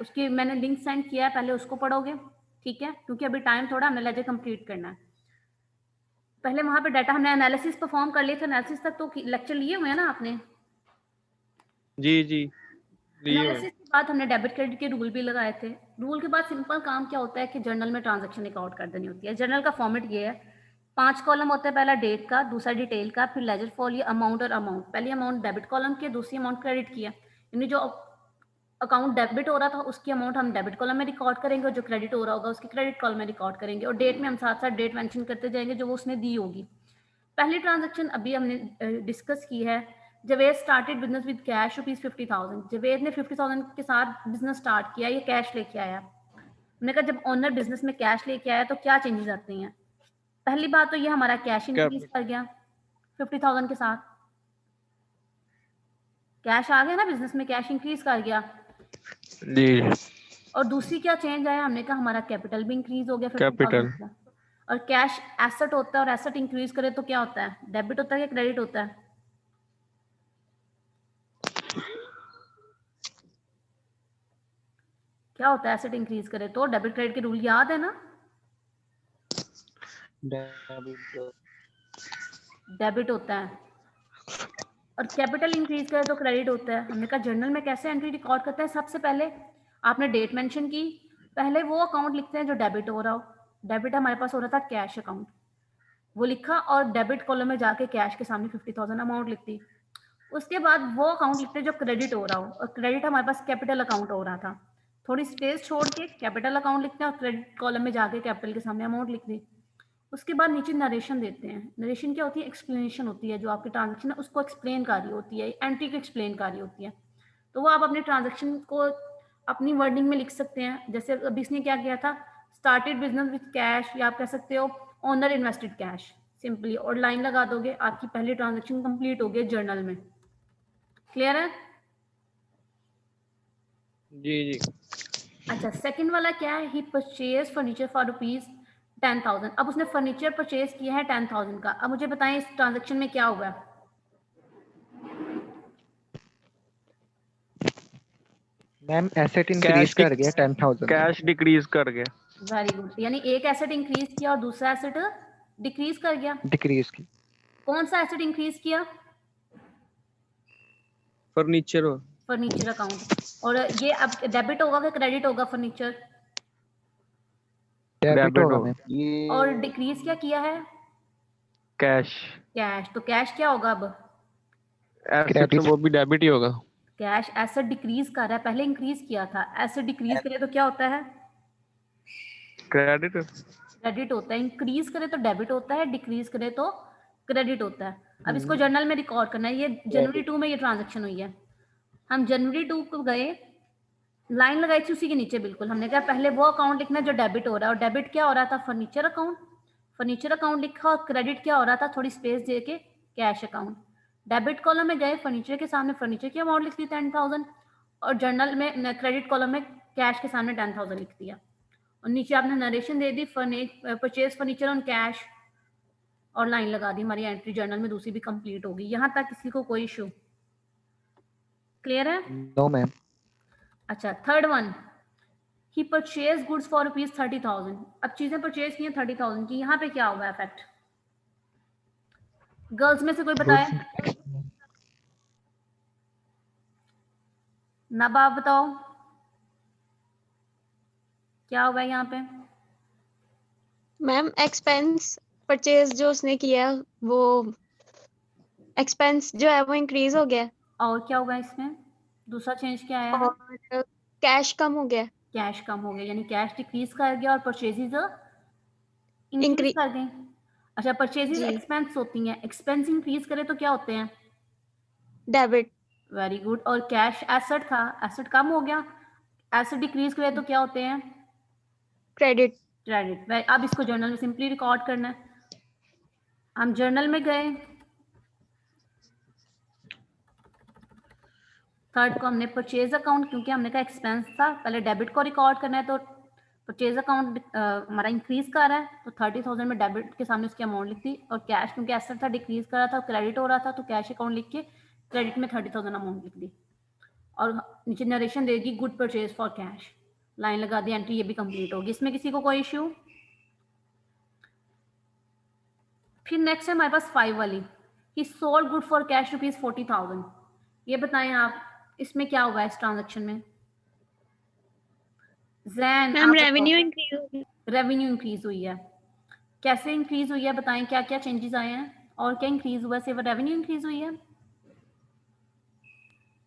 उसकी मैंने लिंक सेंड किया है, पहले उसको पढ़ोगे। ठीक है, क्योंकि अभी टाइम थोड़ा, हमने लेजर कंप्लीट करना है। पहले वहां पे डाटा हमने एनालिसिस परफॉर्म कर लिए थे, एनालिसिस तक तो लेक्चर लिए हुए हैं ना आपने? जी जी लिए हुए। एनालिसिस के बाद हमने डेबिट क्रेडिट के रूल भी लगाए थे। रूल के बाद सिंपल काम क्या होता है कि जर्नल में ट्रांजैक्शन रिकॉर्ड कर देनी होती है। जर्नल का फॉर्मेट ये है, 5 कॉलम होता है, पहला डेट का, दूसरा डिटेल का, फिर लेजर फॉर ये अमाउंट और अमाउंट। पहली अमाउंट डेबिट कॉलम की, दूसरी अमाउंट क्रेडिट की है। यानी जो अकाउंट डेबिट हो रहा था उसकी अमाउंट हम डेबिट कॉलम में रिकॉर्ड करेंगे, और जो क्रेडिट हो रहा होगा उसकी क्रेडिट कॉलम में रिकॉर्ड करेंगे। और डेट में हम साथ साथ डेट मेंशन करते जाएंगे जो वो उसने दी होगी। पहली ट्रांजैक्शन अभी हमने डिस्कस की है, Javed started business with cash ₹50,000। Javed ने 50,000 के साथ बिजनेस स्टार्ट किया, ये कैश लेके आया। हमने कहा जब ओनर बिजनेस में कैश लेके आया तो क्या चेंजेस आते हैं? पहली बात तो ये हमारा कैश इंक्रीज कर गया 50,000 के साथ, कैश आ गया ना बिजनेस में, कैश इंक्रीज कर गया। जी और दूसरी क्या चेंज आया, हमने कहा हमारा कैपिटल भी इंक्रीज हो गया 50,000 कैपिटल का। और कैश एसेट होता है, और एसेट इंक्रीज करे तो क्या होता है, डेबिट होता है या क्रेडिट होता है? क्या होता है एसेट इंक्रीज करे तो? डेबिट क्रेडिट के रूल याद है ना? डेबिट होता है। और कैपिटल इंक्रीज करे तो क्रेडिट होता है। हमने कहा जर्नल में कैसे एंट्री रिकॉर्ड करते हैं, सबसे पहले आपने डेट मेंशन की, पहले वो अकाउंट लिखते हैं जो डेबिट हो रहा हो। डेबिट हमारे पास हो रहा था कैश अकाउंट, वो लिखा और डेबिट कॉलम में जाके कैश के सामने 50,000 अमाउंट लिखती। उसके बाद वो अकाउंट लिखते जो क्रेडिट हो रहा हो, और क्रेडिट हमारे पास कैपिटल अकाउंट हो रहा था, थोड़ी स्पेस छोड़ के कैपिटल अकाउंट लिखते हैं और क्रेडिट कॉलम में जाके कैपिटल के सामने अमाउंट लिख दी। उसके बाद नीचे नरेशन देते हैं। नरेशन क्या होती है? एक्सप्लेनेशन होती है, जो आपकी ट्रांजेक्शन है उसको एक्सप्लेन कर रही होती है, एंट्री को एक्सप्लेन कर रही होती है। तो वो आप अपने ट्रांजेक्शन को अपनी वर्डिंग में लिख सकते हैं। जैसे अभी इसने क्या किया था, स्टार्टेड बिजनेस विद कैश, या आप कह सकते हो ओनर इन्वेस्टेड कैश, सिंपली, और लाइन लगा दोगे, आपकी पहली ट्रांजेक्शन कंप्लीट हो गई जर्नल में। क्लियर है? जी अच्छा, सेकंड वाला क्या है? ही परचेज फर्नीचर फॉर ₹10,000। अब उसने फर्नीचर परचेज किया है 10,000 का। अब मुझे बताएं इस ट्रांजैक्शन में क्या हुआ? मैम एसेट इंक्रीज कर गया 10,000। कैश डिक्रीज कर गया। वेरी गुड, यानी एक एसेट इंक्रीज किया और दूसरा एसेट डिक्रीज कर गया। डिक्रीज की। कौन सा एसेट इंक्रीज किया? फर्नीचर हो। Furniture account. और ये अब डेबिट होगा कि क्रेडिट होगा फर्नीचर? डेबिट होगा होगा। मैम। और डिक्रीज क्या किया है? कैश। कैश। तो कैश क्या होगा अब? एसेट तो वो भी डेबिट ही होगा। कैश एसेट डिक्रीज कर रहा है, पहले इंक्रीज किया था। एसेट डिक्रीज करे तो क्या होता है? क्रेडिट। क्रेडिट होता है। इंक्रीज करे तो डेबिट होता है, डिक्रीज करे तो क्रेडिट होता है। अब इसको जर्नल में रिकॉर्ड करना है। ये जनवरी 2 में ये ट्रांजैक्शन हुई है। हम जनवरी 2 को गए, लाइन लगाई थी उसी के नीचे बिल्कुल। हमने कहा पहले वो अकाउंट लिखना है जो डेबिट हो रहा है, और डेबिट क्या हो रहा था? Furniture account. फर्नीचर अकाउंट लिखा, और क्रेडिट क्या हो रहा था? थोड़ी स्पेस दे के कैश अकाउंट। डेबिट कॉलम में गए, फर्नीचर के सामने फर्नीचर की अमाउंट लिख दी 10,000, और जर्नल में क्रेडिट कॉलम में कैश के सामने 10,000 लिख दिया। और नीचे आपने नरेशन दे दी, परचेज फर्नीचर ऑन कैश, और लाइन लगा दी। हमारी एंट्री जर्नल में दूसरी भी कंप्लीट होगी। यहाँ तक किसी को कोई इशू? क्लियर है? No ma'am. अच्छा, third one, he purchase goods for ₹30,000। अब चीजें परचेज की हैं 30,000 की। यहाँ पे क्या होगा इफेक्ट? गर्ल्स में से कोई बताए? नब आप बताओ क्या होगा यहाँ पे? मैम एक्सपेंस परचेज जो उसने किया वो एक्सपेंस जो है वो इंक्रीज हो गया, और क्या होगा इसमें? दूसरा चेंज क्या आया है? और कैश कम हो गया। कैश कम हो गया, यानी कैश डिक्रीज कर गया और परचेजेज इंक्रीज कर गई। अच्छा, परचेजेज जी। एक्सपेंस होती हैं, एक्सपेंस इंक्रीज करे तो क्या होते हैं? डेबिट। Very good. और कैश एसेट था, एसेट कम हो गया, एसेट डिक्रीज करे तो क्या होते हैं? क्रेडिट। क्रेडिट। अब इसको जर्नल में सिंपली रिकॉर्ड करना है। हम जर्नल में गए, थर्ड को हमने परचेज अकाउंट, क्योंकि हमने कहा एक्सपेंस था, पहले डेबिट को रिकॉर्ड करना है, तो परचेज अकाउंट हमारा इंक्रीज कर रहा है, तो 30,000 में डेबिट के सामने उसकी अमाउंट लिख दी। और कैश क्योंकि एसेट था डिक्रीज कर रहा था, क्रेडिट हो रहा था, तो कैश अकाउंट लिख के क्रेडिट में 30,000 अमाउंट लिख दी। और नीचे नरेशन देगी good purchase for cash, line लगा दी, एंट्री ये भी कंप्लीट होगी। इसमें किसी को कोई इश्यू? फिर नेक्स्ट है हमारे पास 5 वाली, कि सोल्ड गुड फॉर कैश ₹40,000। ये बताएं आप, इसमें क्या होगा इस ट्रांजैक्शन में? जैन, मैम रेवेन्यू इंक्रीज हो गया। रेवेन्यू इंक्रीज हुई है। कैसे इंक्रीज हुई है बताएं, क्या क्या चेंजेस आए हैं और क्या इंक्रीज हुआ? सिर्फ रेवेन्यू इंक्रीज हुई है?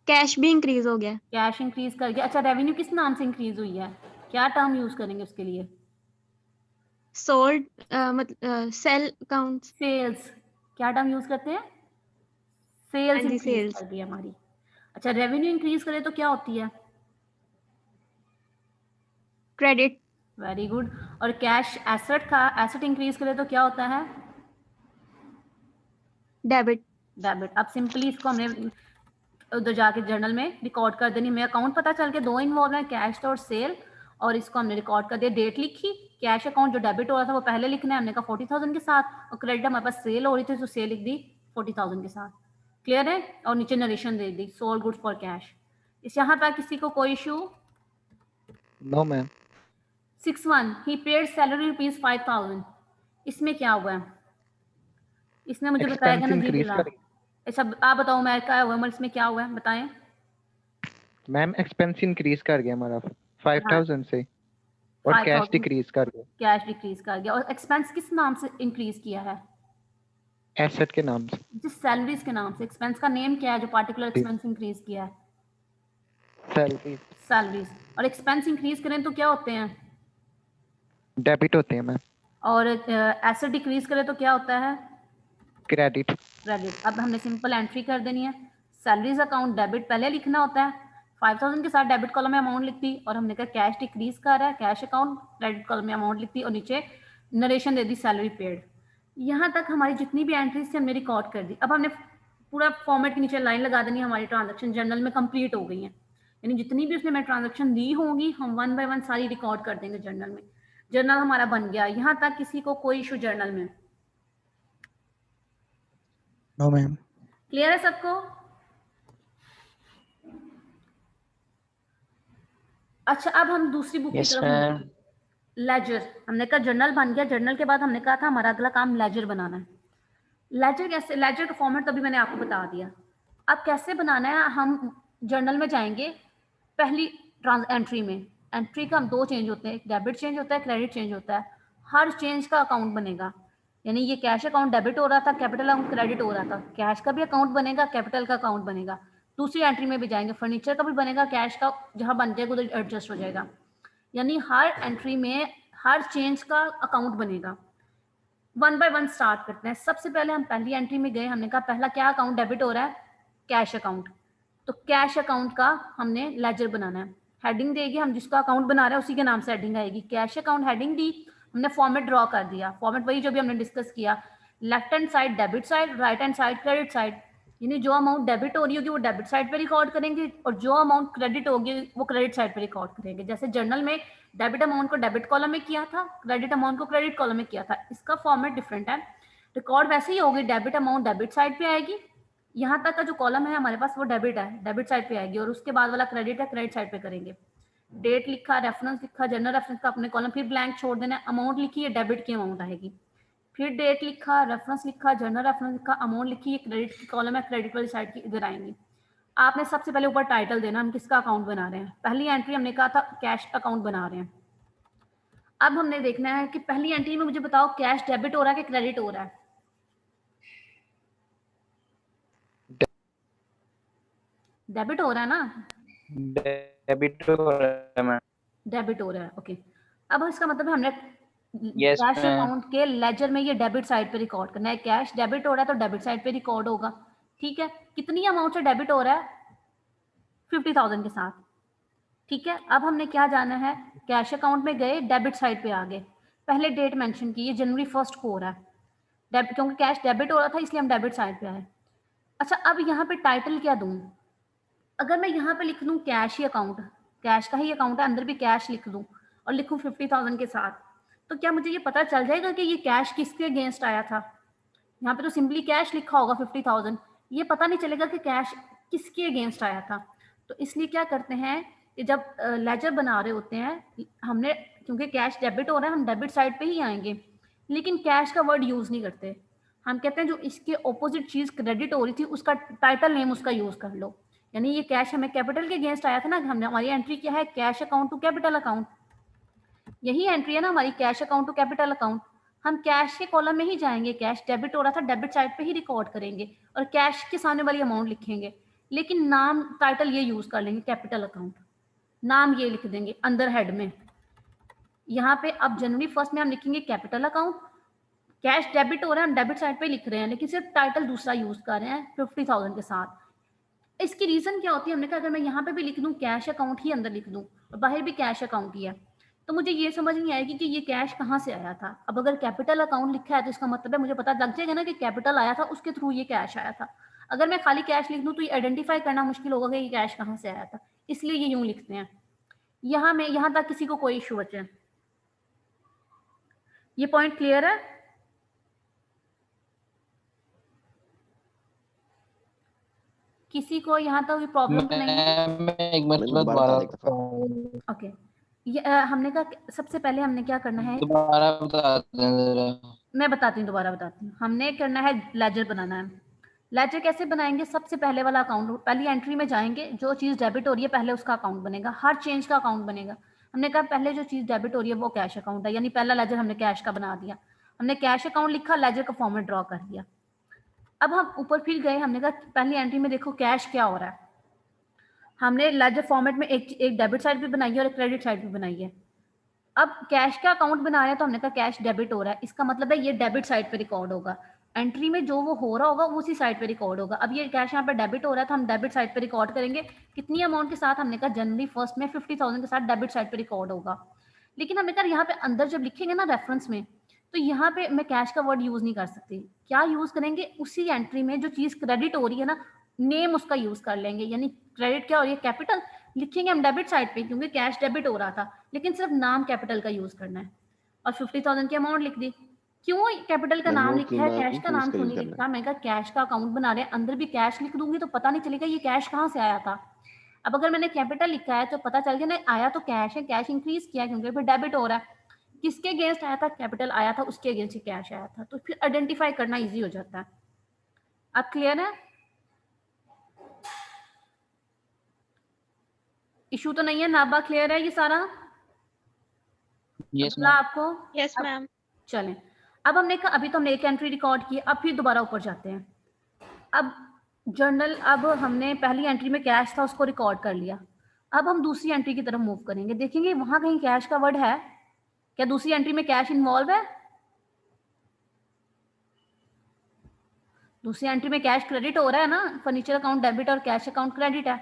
कैश भी इंक्रीज हो गया। कैश इंक्रीज कर गया। अच्छा, रेवेन्यू किस नाम से इंक्रीज हुई है? क्या टर्म यूज करेंगे उसके लिए? सोल्ड मतलब सेल अकाउंट। सेल्स। क्या टर्म यूज करते हैं? सेल्स हाँ जी, इंक्रीज sales। कर गई हमारी। अच्छा, रेवेन्यू इंक्रीज करे तो क्या होती है? क्रेडिट। Very good. और कैश एसेट का, एसेट इंक्रीज करे तो क्या होता है? डेबिट। डेबिट। अब सिंपली इसको हमने उधर जाके जर्नल में रिकॉर्ड कर देनी। हमें अकाउंट पता चल के दो इन्वॉल्व है, कैश और सेल, और इसको हमने रिकॉर्ड कर दिया। डेट लिखी, कैश अकाउंट जो डेबिट हो रहा था वो पहले लिखना है, हमने कहा 40,000 के साथ, और क्रेडिट हमारे पास सेल हो रही थी तो सेल लिख दी 40,000 के साथ। क्लियर है? और नीचे नरेशन दे दी, सोल्ड गुड्स फॉर कैश। इस यहाँ पर किसी को कोई इशू? No ma'am. 6.1 ही पेड सैलरी रुपीज 5,000। इसमें क्या हुआ है? इसने मुझे बताया एक्सपेंस कि इंक्रीज नजीब। कर अच्छा आप बताओ, मैं क्या हुआ, मतलब इसमें क्या हुआ है बताएं। मैम, एक्सपेंस इंक्रीज कर गया हमारा 5,000 से, और कैश 5,000 डिक्रीज कर गया कैश डिक्रीज कर गया। और एक्सपेंस किस नाम से इंक्रीज किया है? एसेट के नाम से। जिस सैलरीज के नाम से। एक्सपेंस का नेम क्या है जो पार्टिकुलर जी। एक्सपेंस इंक्रीज किया है? Salary salaries. और एक्सपेंस इंक्रीज करें तो क्या होते हैं? डेबिट होते हैं मैम। और एसेट डिक्रीज करें तो क्या होता है? क्रेडिट। क्रेडिट। अब हमने सिंपल एंट्री कर देनी है। सैलरीज अकाउंट डेबिट पहले लिखना होता है, 5,000 के साथ डेबिट कॉलम में अमाउंट लिख दी, और हमने कहा कैश डिक्रीज कर रहा है, कैश अकाउंट क्रेडिट कॉलम में अमाउंट लिख दी, और नीचे नरेशन दे दी सैलरी पेड। यहाँ तक हमारी जितनी भी एंट्रीज थी हमने रिकॉर्ड कर दी। अब हमने पूरा फॉर्मेट के नीचे लाइन लगा देनी, हमारी ट्रांजेक्शन जर्नल में कंप्लीट हो गई है। यानी जितनी भी उसने मैं ट्रांजेक्शन दी होंगी हम 1 बाय 1 सारी रिकॉर्ड कर देंगे जर्नल में। जर्नल हमारा बन गया। यहाँ तक किसी को कोई इशू जर्नल में? No ma'am. क्लियर है सबको? अच्छा अब हम दूसरी बुक की यस तरफ मैम। लेजर। हमने कहा जर्नल बन गया, जर्नल के बाद हमने कहा था हमारा अगला काम लेजर बनाना है। लेजर कैसे? लेजर का फॉर्मेट तभी मैंने आपको बता दिया। अब कैसे बनाना है, हम जर्नल में जाएंगे, पहली एंट्री में। एंट्री का हम दो चेंज होते हैं, एक डेबिट चेंज होता है, क्रेडिट चेंज होता है। हर चेंज का अकाउंट बनेगा। यानी ये कैश अकाउंट डेबिट हो रहा था, कैपिटल अकाउंट क्रेडिट हो रहा था, कैश का भी अकाउंट बनेगा, कैपिटल का अकाउंट बनेगा। दूसरी एंट्री में भी जाएंगे, फर्नीचर का भी बनेगा, कैश का जहां बन जाएगा उधर एडजस्ट हो जाएगा। यानी हर एंट्री में हर चेंज का अकाउंट बनेगा। 1 बाय 1 स्टार्ट करते हैं। सबसे पहले हम पहली एंट्री में गए, हमने कहा पहला क्या अकाउंट डेबिट हो रहा है? Cash account. तो कैश अकाउंट का हमने लेजर बनाना है। हेडिंग देगी, हम जिसका अकाउंट बना रहे हैं उसी के नाम से हेडिंग आएगी। कैश अकाउंट हेडिंग दी, हमने फॉर्मेट ड्रॉ कर दिया। फॉर्मेट वही जो भी हमने डिस्कस किया, left hand side debit side, right hand side credit side. यानी जो अमाउंट डेबिट हो रही होगी वो डेबिट साइड पे रिकॉर्ड करेंगे, और जो अमाउंट क्रेडिट होगी वो क्रेडिट साइड पे रिकॉर्ड करेंगे। जैसे जर्नल में डेबिट अमाउंट को डेबिट कॉलम में किया था, क्रेडिट अमाउंट को क्रेडिट कॉलम में किया था, इसका फॉर्मेट डिफरेंट है। रिकॉर्ड वैसे ही होगी, डेबिट अमाउंट डेबिट साइड पे आएगी, यहाँ तक का जो कॉलम है हमारे पास वो डेबिट है, डेबिट साइड पे आएगी, और उसके बाद वाला क्रेडिट है, क्रेडिट साइड पे करेंगे। डेट लिखा, रेफरेंस लिखा, जनरल रेफरेंस का अपने कॉलम फिर ब्लैंक छोड़ देना है। अमाउंट लिखी है, डेबिट की अमाउंट आएगी। फिर डेट लिखा, रेफरेंस लिखा, जनरल रेफरेंस लिखा, अमाउंट लिखी, ये क्रेडिट की कॉलम है, क्रेडिट वाली साइड की इधर आएंगी। आपने सबसे पहले ऊपर टाइटल देना, हम किसका अकाउंट बना रहे हैं। पहली एंट्री हमने कहा था कैश अकाउंट बना रहे हैं। अब हमने देखना है कि पहली एंट्री में मुझे बताओ कैश डेबिट हो रहा है कि क्रेडिट हो रहा है? डेबिट हो रहा है ना? डेबिट हो रहा है मैम। डेबिट हो रहा है, ओके। अब इसका मतलब है हमने Yes, कैश ma'am. अकाउंट के लेजर में ये डेबिट साइड पे रिकॉर्ड करना है। कैश डेबिट हो रहा है तो डेबिट साइड पे रिकॉर्ड होगा। ठीक है, कितनी अमाउंट से डेबिट हो रहा है? 50,000 के साथ। ठीक है, अब हमने क्या जाना है, कैश अकाउंट में गए, डेबिट साइड पे आ गए, पहले डेट मेंशन की, ये जनवरी 1 को हो रहा है, क्योंकि कैश डेबिट हो रहा था इसलिए हम डेबिट साइड पे आए। अच्छा अब यहाँ पे टाइटल क्या दूं? अगर मैं यहाँ पे लिख दूं कैश ही अकाउंट, कैश का ही अकाउंट है, अंदर भी कैश लिख दूं और लिखूं 50,000 के साथ, तो क्या मुझे ये पता चल जाएगा कि ये कैश किसके अगेंस्ट आया था? यहाँ पे तो सिंपली कैश लिखा होगा 50,000, ये पता नहीं चलेगा कि कैश किसके अगेंस्ट आया था। तो इसलिए क्या करते हैं कि जब लेजर बना रहे होते हैं हमने, क्योंकि कैश डेबिट हो रहा है हम डेबिट साइड पे ही आएंगे, लेकिन कैश का वर्ड यूज नहीं करते। हम कहते हैं जो इसके ऑपोजिट चीज क्रेडिट हो रही थी उसका टाइटल नेम उसका यूज कर लो। यानी ये कैश हमें कैपिटल के अगेंस्ट आया था ना, हमने हमारी एंट्री क्या है, cash account to capital account, यही एंट्री है ना हमारी, cash account to capital account. हम कैश के कॉलम में ही जाएंगे, कैश डेबिट हो रहा था डेबिट साइड पे ही रिकॉर्ड करेंगे और कैश के सामने वाली अमाउंट लिखेंगे, लेकिन नाम टाइटल ये यूज कर लेंगे कैपिटल अकाउंट, नाम ये लिख देंगे अंदर हेड में। यहाँ पे अब जनवरी 1 में हम लिखेंगे कैपिटल अकाउंट, कैश डेबिट हो रहा है हम डेबिट साइड पे लिख रहे हैं, लेकिन सिर्फ टाइटल दूसरा यूज कर रहे हैं 50,000 के साथ। इसकी रीजन क्या होती है, हमने कहा अगर मैं यहाँ पे भी लिख दूं कैश अकाउंट ही अंदर लिख दूं और बाहर भी कैश अकाउंट ही है, तो मुझे ये समझ नहीं आएगी कि ये कैश कहाँ से आया था। अब अगर कैपिटल अकाउंट लिखा है तो इसका मतलब है मुझे पता लग जाएगा ना कि कैपिटल आया था, उसके थ्रू ये कैश आया था। अगर मैं खाली कैश लिख दूं तो ये आइडेंटिफाई करना मुश्किल होगा कि ये कैश कहाँ से आया था, इसलिए ये यूं लिखते हैं। यहाँ तक किसी को कोई इशू बचे? ये पॉइंट क्लियर है? किसी को यहाँ तक कोई प्रॉब्लम तो नहीं है? मैं एक मिनट दोबारा ओके, ये हमने कहा सबसे पहले हमने क्या करना है, दोबारा बता दें जरा। मैं बताती हूँ, दोबारा बताती हूँ। हमने करना है लेजर बनाना है। लेजर कैसे बनाएंगे? सबसे पहले वाला अकाउंट, पहली एंट्री में जाएंगे, जो चीज़ डेबिट हो रही है पहले उसका अकाउंट बनेगा, हर चेंज का अकाउंट बनेगा। हमने कहा पहले जो चीज़ डेबिट हो रही है वो कैश अकाउंट है, यानी पहला लेजर हमने कैश का बना दिया। हमने कैश अकाउंट लिखा, लेजर का फॉर्मेट ड्रॉ कर दिया। अब हम ऊपर फिर गए, हमने कहा पहली एंट्री में देखो कैश क्या हो रहा है। हमने लेजर फॉर्मेट में एक डेबिट साइड भी बनाई है और एक क्रेडिट साइड भी बनाई है। अब कैश का अकाउंट बना रहे हैं तो हमने कहा कैश डेबिट हो रहा है, इसका मतलब है ये डेबिट साइड पे रिकॉर्ड होगा। एंट्री में जो वो हो रहा होगा वो उसी साइड पे रिकॉर्ड होगा। अब ये कैश यहाँ पे डेबिट हो रहा है तो हम डेबिट साइड पे रिकॉर्ड करेंगे। कितनी अमाउंट के साथ? हमने कहा जनवरी 1 में 50,000 के साथ डेबिट साइड पे रिकॉर्ड होगा। लेकिन हमने कहा यहाँ पे अंदर जब लिखेंगे ना रेफरेंस में, तो यहाँ पे मैं कैश का वर्ड यूज नहीं कर सकती। क्या यूज करेंगे? उसी एंट्री में जो चीज क्रेडिट हो रही है ना, नेम उसका यूज कर लेंगे। यानी क्रेडिट क्या हो रही है? कैपिटल लिखेंगे हम डेबिट साइड पे, क्योंकि कैश डेबिट हो रहा था, लेकिन सिर्फ नाम कैपिटल का यूज करना है। और 50,000 की अमाउंट लिख दी। क्यों कैपिटल का नाम लिखा है, कैश का नाम क्यों नहीं लिखा? मैं कहा कैश का अकाउंट बना रहे हैं, अंदर भी कैश लिख दूंगी तो पता नहीं चलेगा ये कैश कहाँ से आया था। अब अगर मैंने कैपिटल लिखा है तो पता चल गया ना, आया तो कैश है, कैश इंक्रीज किया क्योंकि फिर डेबिट हो रहा है। किसके अगेंस्ट आया था? कैपिटल आया था, उसके अगेंस्ट ही कैश आया था, तो फिर आइडेंटिफाई करना इजी हो जाता है। अब क्लियर है? इशू तो नहीं है? नाबा क्लियर है ये सारा? यस अब्दुल्ला आपको? Yes ma'am. चलें, अब हमने कहा अभी तो हमने एक एंट्री रिकॉर्ड की, अब फिर दोबारा ऊपर जाते हैं। अब जर्नल, अब हमने पहली एंट्री में कैश था उसको रिकॉर्ड कर लिया। अब हम दूसरी एंट्री की तरफ मूव करेंगे, देखेंगे वहां कहीं कैश का वर्ड है क्या? दूसरी एंट्री में कैश इन्वॉल्व है? दूसरी एंट्री में कैश क्रेडिट हो रहा है ना, फर्नीचर अकाउंट डेबिट और कैश अकाउंट क्रेडिट है,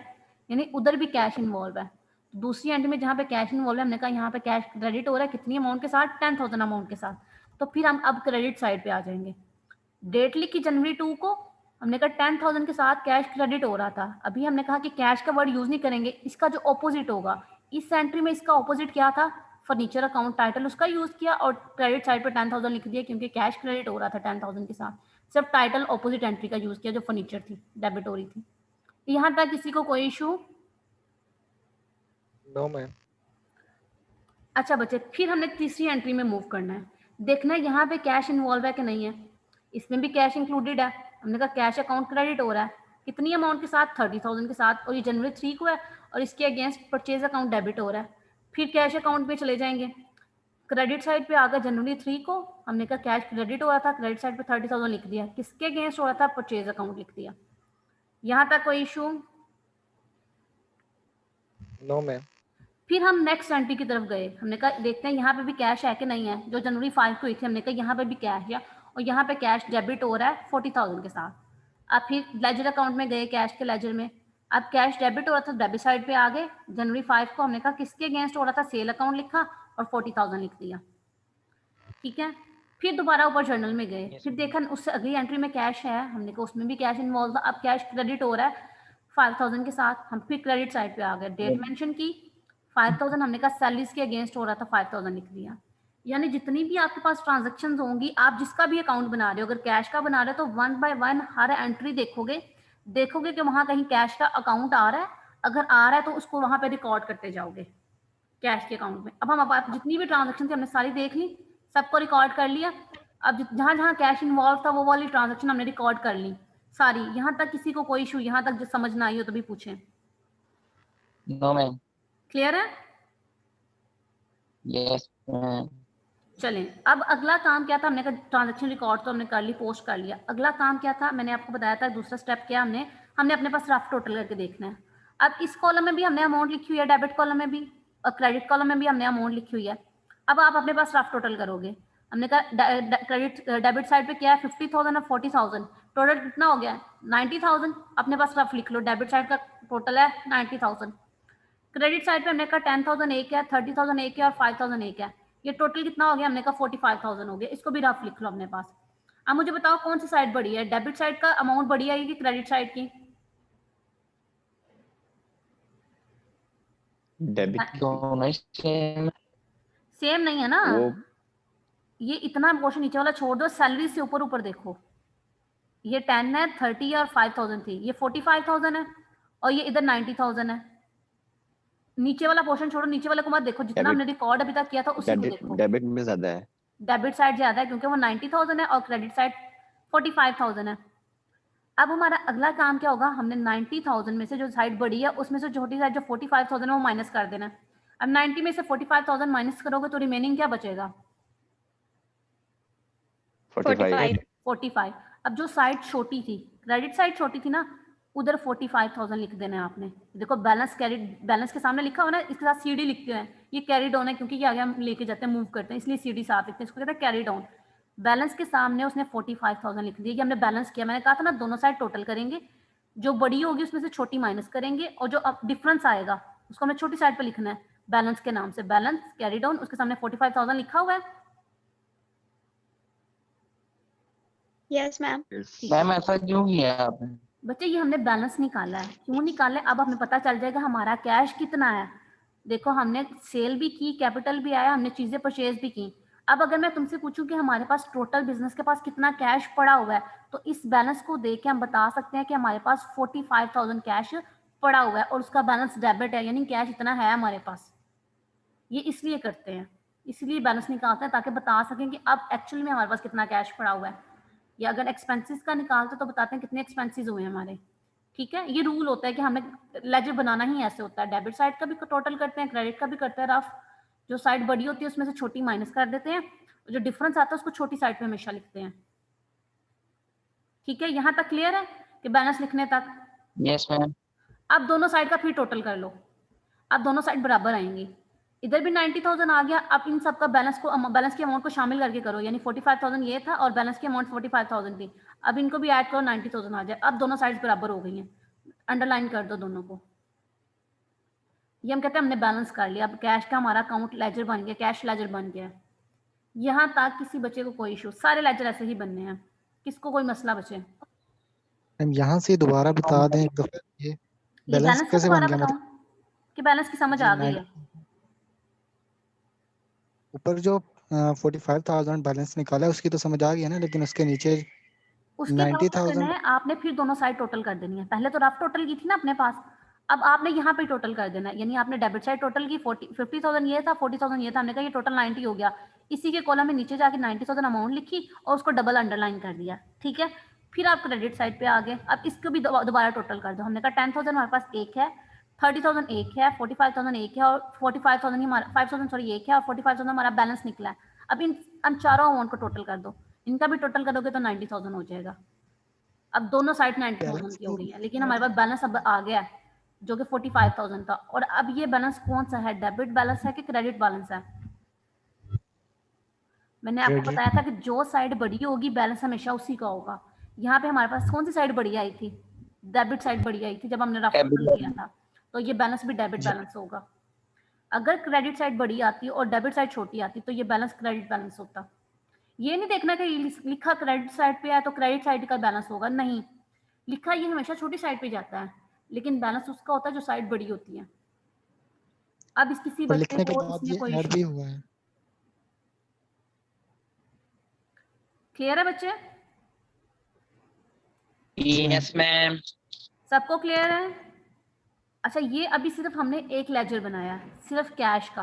यानी उधर भी कैश इन्वॉल्व है। दूसरी एंट्री में जहाँ पे कैश इन्वॉल्व है, हमने कहा यहाँ पे कैश क्रेडिट हो रहा है, कितनी अमाउंट के साथ? 10,000 अमाउंट के साथ। तो फिर हम अब क्रेडिट साइड पे आ जाएंगे। डेट लिखी जनवरी 2 को, हमने कहा 10,000 के साथ कैश क्रेडिट हो रहा था। अभी हमने कहा कि कैश का वर्ड यूज नहीं करेंगे, इसका जो ऑपोजिट होगा, इस एंट्री में इसका ऑपोजिट क्या था? फर्नीचर अकाउंट, टाइटल उसका यूज किया और क्रेडिट साइड पे 10,000 लिख दिया क्योंकि कैश क्रेडिट हो रहा था 10,000 के साथ। सिर्फ टाइटल ऑपोजिट एंट्री का यूज किया जो फर्नीचर थी, डेबिट हो रही थी। यहाँ तक किसी को कोई इशू? No ma'am. अच्छा बच्चे, फिर हमने तीसरी एंट्री में मूव करना है, देखना है यहाँ पे कैश इन्वॉल्व है कि नहीं है। इसमें भी कैश इंक्लूडेड है। हमने कहा कैश अकाउंट क्रेडिट हो रहा है, कितनी अमाउंट के साथ? 30,000 के साथ, और ये जनवरी 3 को है और इसके अगेंस्ट परचेज अकाउंट डेबिट हो रहा है। फिर कैश अकाउंट पे चले जाएंगे, क्रेडिट साइड पे आ गया जनवरी 3 को, हमने कहा कैश क्रेडिट हो रहा था, क्रेडिट साइड पे 30,000 लिख दिया, किसके अगेंस्ट हो रहा था? परचेज अकाउंट लिख दिया। यहाँ तक कोई इशू? No ma'am. फिर हम नेक्स्ट एंट्री की तरफ गए, हमने कहा देखते हैं यहाँ पे भी कैश है कि नहीं है। जो जनवरी 5 को हुई थी, हमने कहा यहाँ पे भी कैश है और यहाँ पे कैश डेबिट हो रहा है 40,000 के साथ। अब फिर लेजर अकाउंट में गए, कैश के लेजर में, अब कैश डेबिट हो रहा था, डेबिट साइड पे आ गए। जनवरी 5 को हमने कहा किसके अगेंस्ट हो रहा था? सेल अकाउंट लिखा और 40,000 लिख दिया। ठीक है, फिर दोबारा ऊपर जर्नल में गए, फिर देखा उससे अगली एंट्री में कैश है, हमने कहा उसमें भी कैश इन्वॉल्व था। अब कैश क्रेडिट हो रहा है 5,000 के साथ, हम फिर क्रेडिट साइड पे आ गए, डेट मेंशन की 5,000, हमने कहा सैलरीज के अगेंस्ट हो रहा था 5,000 लिख दिया। यानी जितनी भी आपके पास ट्रांजेक्शन होंगी, आप जिसका भी अकाउंट बना रहे हो, अगर कैश का बना रहे हो तो 1 बाय 1 हर एंट्री देखोगे कि वहां कहीं कैश का अकाउंट आ रहा है। अगर आ रहा है तो उसको वहां पे रिकॉर्ड करते जाओगे कैश के अकाउंट में। अब हम जितनी भी ट्रांजेक्शन थी हमने सारी देख ली, सबको रिकॉर्ड कर लिया। अब जहां जहां कैश इन्वॉल्व था वो वाली ट्रांजेक्शन हमने रिकॉर्ड कर ली सारी। यहाँ तक किसी को कोई इशू? यहाँ तक जो समझ ना आई हो तो भी पूछें। No ma'am. क्लियर है? Yes ma'am. चलें, अब अगला काम क्या था? हमने कहा ट्रांजैक्शन रिकॉर्ड तो हमने कर ली, पोस्ट कर लिया। अगला काम क्या था? मैंने आपको बताया था दूसरा स्टेप क्या, हमने अपने पास रफ टोटल करके देखना है। अब इस कॉलम में भी हमने अमाउंट लिखी हुई है, डेबिट कॉलम में भी और क्रेडिट कॉलम में भी हमने अमाउंट लिखी हुई है। अब आप अपने पास रफ टोटल करोगे। हमने कहा क्रेडिट डेबिट साइड पे क्या है? 50,000 और 40,000, टोटल कितना हो गया? 90,000। अपने पास रफ लिख लो, डेबिट साइड का टोटल है 90,000। क्रेडिट साइड पे हमने कहा 10,000 एक है, 30,000 एक है और 5,000 एक है। ये टोटल कितना हो गया? हमने कहा 45,000 हो गया। इसको भी रफ लिख लो अपने पास। अब मुझे बताओ कौन सी साइड बड़ी है? डेबिट साइड का अमाउंट बड़ी आएगी कि क्रेडिट साइड की? डेबिट दोनों सेम सेम नहीं है ना। वो ये इतना पोर्शन नीचे वाला छोड़ दो, सैलरी से ऊपर ऊपर देखो। ये 10 है, 30 है और 5,000 थी। ये 45,000 है और ये इधर 90,000 है। नीचे वाला पोर्शन छोड़ो, नीचे वाले को मत देखो। जितना डेबिट हमने रिकॉर्ड अभी तक किया था उसी को देखो। डेबिट में ज्यादा है। डेबिट साइड ज्यादा है क्योंकि वो 90,000 है और क्रेडिट साइड 45,000 है। अब हमारा अगला काम क्या होगा? हमने 90,000 में से जो साइड बड़ी है उसमें से छोटी साइड जो 45,000 है वो माइनस कर देना है। अब 90 में से 45,000 माइनस करोगे तो रिमेनिंग क्या बचेगा? 45 45। अब जो साइड छोटी थी, क्रेडिट साइड छोटी थी ना, उधर 45,000 लिख देना है आपने। देखो बैलेंस कैरिड, बैलेंस के सामने लिखा हुआ ना, इसके साथ सीडी लिखते हैं। ये कैरिड ऑन है क्योंकि ये आगे हम लेके जाते हैं, मूव करते हैं, इसलिए सीडी साथ लिखते हैं। इसको कहते हैं कैरिड ऑन। बैलेंस के सामने उसने 45,000 लिख दिया। ये हमने बैलेंस किया। मैंने कहा था ना दोनों साइड टोटल करेंगे, जो बड़ी होगी उसमें से छोटी माइनस करेंगे और जो अब डिफरेंस आएगा उसको हमें छोटी साइड पे लिखना है बैलेंस के नाम से। बैलेंस कैरिड ऑन, उसके सामने 45,000 लिखा हुआ है। Yes ma'am. मैम ऐसा क्यों किया आपने? बच्चे ये हमने बैलेंस निकाला है। क्यों निकाला है? अब हमें पता चल जाएगा हमारा कैश कितना है। देखो हमने सेल भी की, कैपिटल भी आया, हमने चीजें परचेज भी की। अब अगर मैं तुमसे पूछूं कि हमारे पास टोटल बिजनेस के पास कितना कैश पड़ा हुआ है, तो इस बैलेंस को देख के हम बता सकते हैं कि हमारे पास 45,000 कैश पड़ा हुआ है और उसका बैलेंस डेबिट है, यानी कैश इतना है हमारे पास। ये इसलिए करते हैं, इसलिए बैलेंस निकालते हैं ताकि बता सकें कि अब एक्चुअल में हमारे पास कितना कैश पड़ा हुआ है। या अगर एक्सपेंसेस का निकालते तो बताते हैं कितने एक्सपेंसेस हुए हमारे। ठीक है, ये रूल होता है कि हमें लेजर बनाना ही ऐसे होता है। डेबिट साइड का भी टोटल करते हैं, क्रेडिट का भी करते हैं रफ। जो साइड बड़ी होती है उसमें से छोटी माइनस कर देते हैं, जो डिफरेंस आता है उसको छोटी साइड पे हमेशा लिखते हैं। ठीक है, यहाँ तक क्लियर है कि बैलेंस लिखने तक? Yes ma'am. अब दोनों साइड का फिर टोटल कर लो। अब दोनों साइड बराबर आएंगी। इधर भी 90,000 आ गया। अब इन सब का बैलेंस की अमाउंट को शामिल करके करो, यानी 45,000 ये था और बैलेंस की अमाउंट 45,000 थी। अब इनको भी ऐड करो, 90,000 आ जाए। अब दोनों साइड्स बराबर हो गई हैं। अंडरलाइन कर दो दोनों को। ये हम कहते हैं हमने बैलेंस कर लिया। अब कैश का हमारा अकाउंट लेजर बन गया, कैश लेजर बन गया। यहाँ तक किसी बच्चे को कोई इशू? सारे लेजर ऐसे ही बनने हैं। किसको कोई मसला बचे? मैम यहाँ से दोबारा बता दें एक दफा ये ये बैलेंस बैलेंस का कैसे बन दोबारा गया? बताऊं मतलब कि बैलेंस की समझ जी आ गई है? ऊपर जो 45,000 बैलेंस निकाला है उसकी तो समझ आ गई है ना, लेकिन उसके नीचे उसके बाद क्या करना 90,000 है? आपने फिर दोनों साइड टोटल कर देनी है। पहले तो रफ टोटल की थी ना अपने पास, अब आपने यहाँ पे टोटल कर देना है। यानी आपने डेबिट साइड टोटल की 50,000 ये था, 40,000 ये था। हमने कहा ये टोटल 90 हो गया। इसी के कॉलम में नीचे जाके 90,000 अमाउंट लिखी और उसको डबल अंडरलाइन कर दिया। ठीक है, फिर आप क्रेडिट साइड पे आ गए। अब इसको भी दोबारा टोटल कर दो। हमने कहा 10,000 हमारे पास एक है, 30,000 एक है, 45,000 एक है और 45,000 ही हमारा 5,000 सॉरी एक है और 45,000 हमारा बैलेंस निकला है। अब इन चारों अमाउंट को टोटल कर दो। इनका भी टोटल करोगे तो 90,000 हो जाएगा। अब दोनों साइड 90,000 बैलेंस की हो तो गई है, लेकिन हमारे पास बैलेंस अब आ गया है जो कि 45,000 था। और अब ये बैलेंस कौन सा है? डेबिट बैलेंस है कि क्रेडिट बैलेंस है? मैंने आपको क्रेडिट। बताया था कि जो साइड बड़ी होगी बैलेंस हमेशा उसी का होगा। यहाँ पे हमारे पास कौन सी साइड बड़ी आई थी? डेबिट साइड बड़ी आई थी जब हमने रफ Debit किया था, तो ये बैलेंस भी डेबिट जी बैलेंस होगा। अगर क्रेडिट साइड बड़ी आती और डेबिट साइड छोटी आती तो ये बैलेंस क्रेडिट बैलेंस होता। ये नहीं देखना कि लिखा क्रेडिट साइड पे है तो क्रेडिट साइड का बैलेंस होगा, नहीं। लिखा ये हमेशा छोटी साइड पे जाता है, लेकिन बैलेंस उसका होता है जो साइड बड़ी होती है। अब इस किसी पर बच्चे लिखने के को बाद इसमें ये कोई ऐड इशू? भी हुआ है। क्लियर है बच्चे? Yes ma'am. सबको क्लियर है? अच्छा, ये अभी सिर्फ हमने एक लेजर बनाया है, सिर्फ कैश का।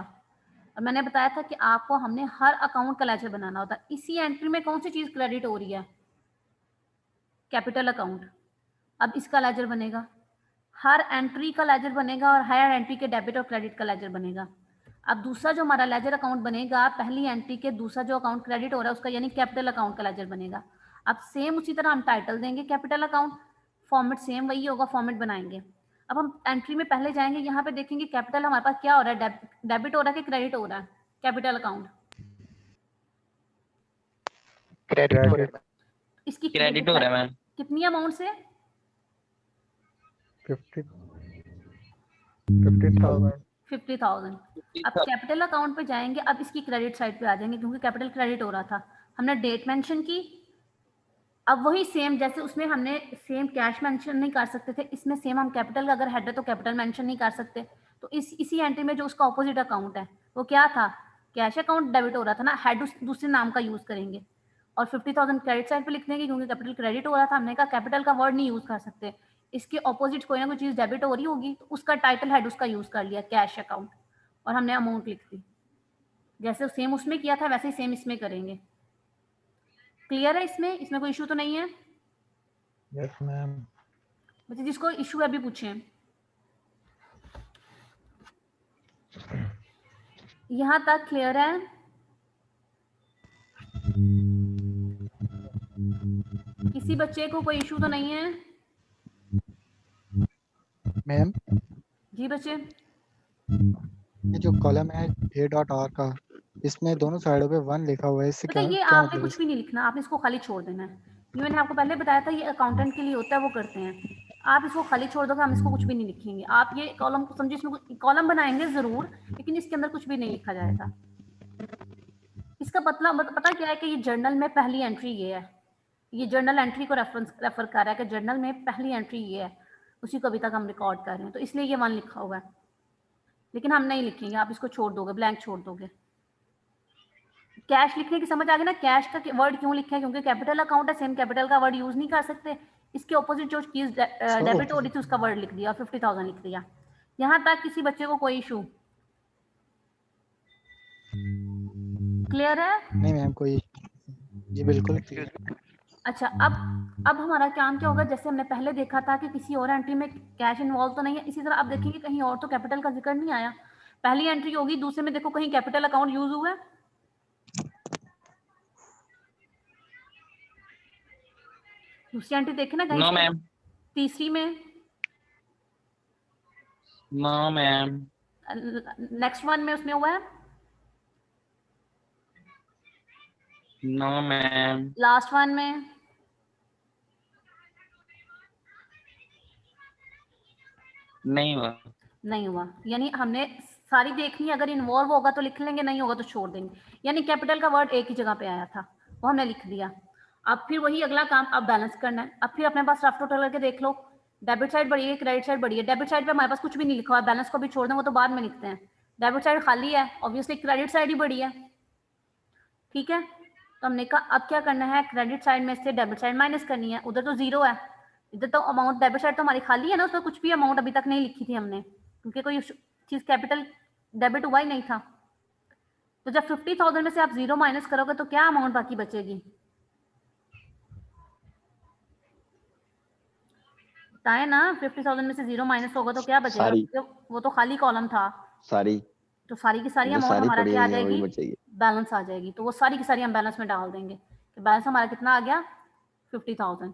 और मैंने बताया था कि आपको हमने हर अकाउंट का लेजर बनाना होता है। इसी एंट्री में कौन सी चीज क्रेडिट हो रही है? Capital account. अब इसका लेजर बनेगा, हर एंट्री का लेजर बनेगा और हर एंट्री के डेबिट और क्रेडिट का लेजर बनेगा। अब दूसरा जो हमारा लेजर अकाउंट बनेगा, पहली एंट्री के दूसरा जो अकाउंट क्रेडिट हो रहा है उसका, यानी कैपिटल अकाउंट का लेजर बनेगा। अब सेम उसी तरह हम टाइटल देंगे कैपिटल अकाउंट, फॉर्मेट सेम वही होगा, फॉर्मेट बनाएंगे। अब हम एंट्री में पहले जाएंगे, यहाँ पे देखेंगे कैपिटल हमारे पास क्या हो रहा है, डेबिट हो रहा है कि क्रेडिट हो रहा है? कैपिटल अकाउंट क्रेडिट हो रहा है। इसकी क्रेडिट हो रहा है मैम। कितनी अमाउंट से? 50 50,000 50,000। अब कैपिटल अकाउंट पे जाएंगे, अब इसकी क्रेडिट साइड पे आ जाएंगे क्योंकि कैपिटल क्रेडिट हो रहा था, हमने डेट मेंशन की। अब वही सेम जैसे उसमें हमने सेम कैश मेंशन नहीं कर सकते थे, इसमें सेम हम कैपिटल का अगर हेड है तो कैपिटल मेंशन नहीं कर सकते। तो इसी एंट्री में जो उसका ऑपोजिट अकाउंट है वो क्या था, कैश अकाउंट डेबिट हो रहा था ना, हेड दूसरे नाम का यूज करेंगे और 50,000 क्रेडिट साइड पे लिख देंगे क्योंकि कैपिटल क्रेडिट हो रहा था। हमने कहा कैपिटल का वर्ड नहीं यूज कर सकते, इसके ऑपोजिट कोई ना कोई चीज डेबिट हो रही होगी तो उसका टाइटल हेड उसका यूज कर लिया कैश अकाउंट, और हमने अमाउंट लिख दी। जैसे सेम उसमें किया था वैसे ही सेम इसमें करेंगे। क्लियर है? इसमें कोई इशू तो नहीं है? Yes ma'am. बच्चे जिसको इशू है अभी पूछें। यहाँ तक क्लियर है? किसी बच्चे को कोई इशू तो नहीं है? मैम जी बच्चे, ये जो कॉलम है A.R का, इसमें दोनों साइडों पे 1 लिखा हुआ है, इससे पता क्या ये क्या आपने मतलब कुछ भी नहीं लिखना, आपने इसको खाली छोड़ देना है। ये मैंने आपको पहले बताया था, ये अकाउंटेंट के लिए होता है, वो करते हैं। आप इसको खाली छोड़ दोगे, हम इसको कुछ भी नहीं लिखेंगे। आप ये कॉलम को समझिए, इसमें कॉलम बनाएंगे जरूर लेकिन इसके अंदर कुछ भी नहीं लिखा जाएगा। इसका मतलब पता क्या है कि ये जर्नल में पहली एंट्री ये है, ये जर्नल एंट्री को रेफर कर रहा है कि जर्नल में पहली एंट्री ये है, उसी को अभी तक हम रिकॉर्ड कर रहे हैं, तो इसलिए ये 1 लिखा हुआ है। लेकिन हम नहीं लिखेंगे, आप इसको छोड़ दोगे, ब्लैंक छोड़ दोगे। कैश लिखने की समझ आ गई ना, कैश का वर्ड क्यों लिखा है, क्योंकि कैपिटल अकाउंट है, सेम कैपिटल का वर्ड यूज नहीं कर सकते, इसके ऑपोजिट जो चीज डेबिट हो रही थी उसका वर्ड लिख दिया, 50,000 लिख दिया। यहाँ तक किसी बच्चे को कोई इशू? क्लियर है? नहीं मैम कोई। जी बिल्कुल clear। अच्छा, अब हमारा काम क्या होगा, जैसे हमने पहले देखा था कि किसी और एंट्री में कैश इन्वॉल्व तो नहीं है, इसी तरह आप देखेंगे कहीं और तो कैपिटल का जिक्र नहीं आया। पहली एंट्री होगी, दूसरे में देखो कहीं कैपिटल अकाउंट यूज हुआ है? दूसरी एंट्री देखे ना कहीं? नो मैम, तीसरी में, नो मैम, नेक्स्ट वन में उसमें हुआ है? नो मैम, लास्ट वन में? नहीं हुआ। नहीं हुआ। यानी हमने सारी देखनी है, अगर इन्वॉल्व होगा तो लिख लेंगे, नहीं होगा तो छोड़ देंगे। यानी कैपिटल का वर्ड एक ही जगह पे आया था, वो हमने लिख दिया। अब फिर वही अगला काम, अब बैलेंस करना है। अब फिर अपने पास रफ टोटल करके देख लो, डेबिट साइड बढ़ी है, क्रेडिट साइड बढ़ी है। डेबिट साइड पे हमारे पास कुछ भी नहीं लिखा हुआ, बैलेंस को भी छोड़ दें, वो तो बाद में लिखते हैं। डेबिट साइड खाली है, ऑब्वियसली क्रेडिट साइड ही बढ़ी है, ठीक है। तो हमने कहा अब क्या करना है, क्रेडिट साइड में से डेबिट साइड माइनस करनी है। उधर तो जीरो है, इधर तो अमाउंट डेबिट साइड तो हमारी खाली है ना, उसमें कुछ भी अमाउंट अभी तक नहीं लिखी थी हमने, क्योंकि कोई चीज कैपिटल डेबिट हुआ ही नहीं था। तो जब 50,000 में से आप जीरो माइनस करोगे तो क्या अमाउंट बाकी बचेगी, बताए ना। 50,000 में से जीरो माइनस होगा तो क्या बचेगा? सारी। वो तो खाली कॉलम था, सारी तो सारी की सारी जो अमाउंट सारी हमारा पड़ी क्या आ हुई है वही जाएगी, बचेगी। बैलेंस आ जाएगी। तो वो सारी की सारी हम बैलेंस में डाल देंगे कि बैलेंस हमारा कितना आ गया, 50,000।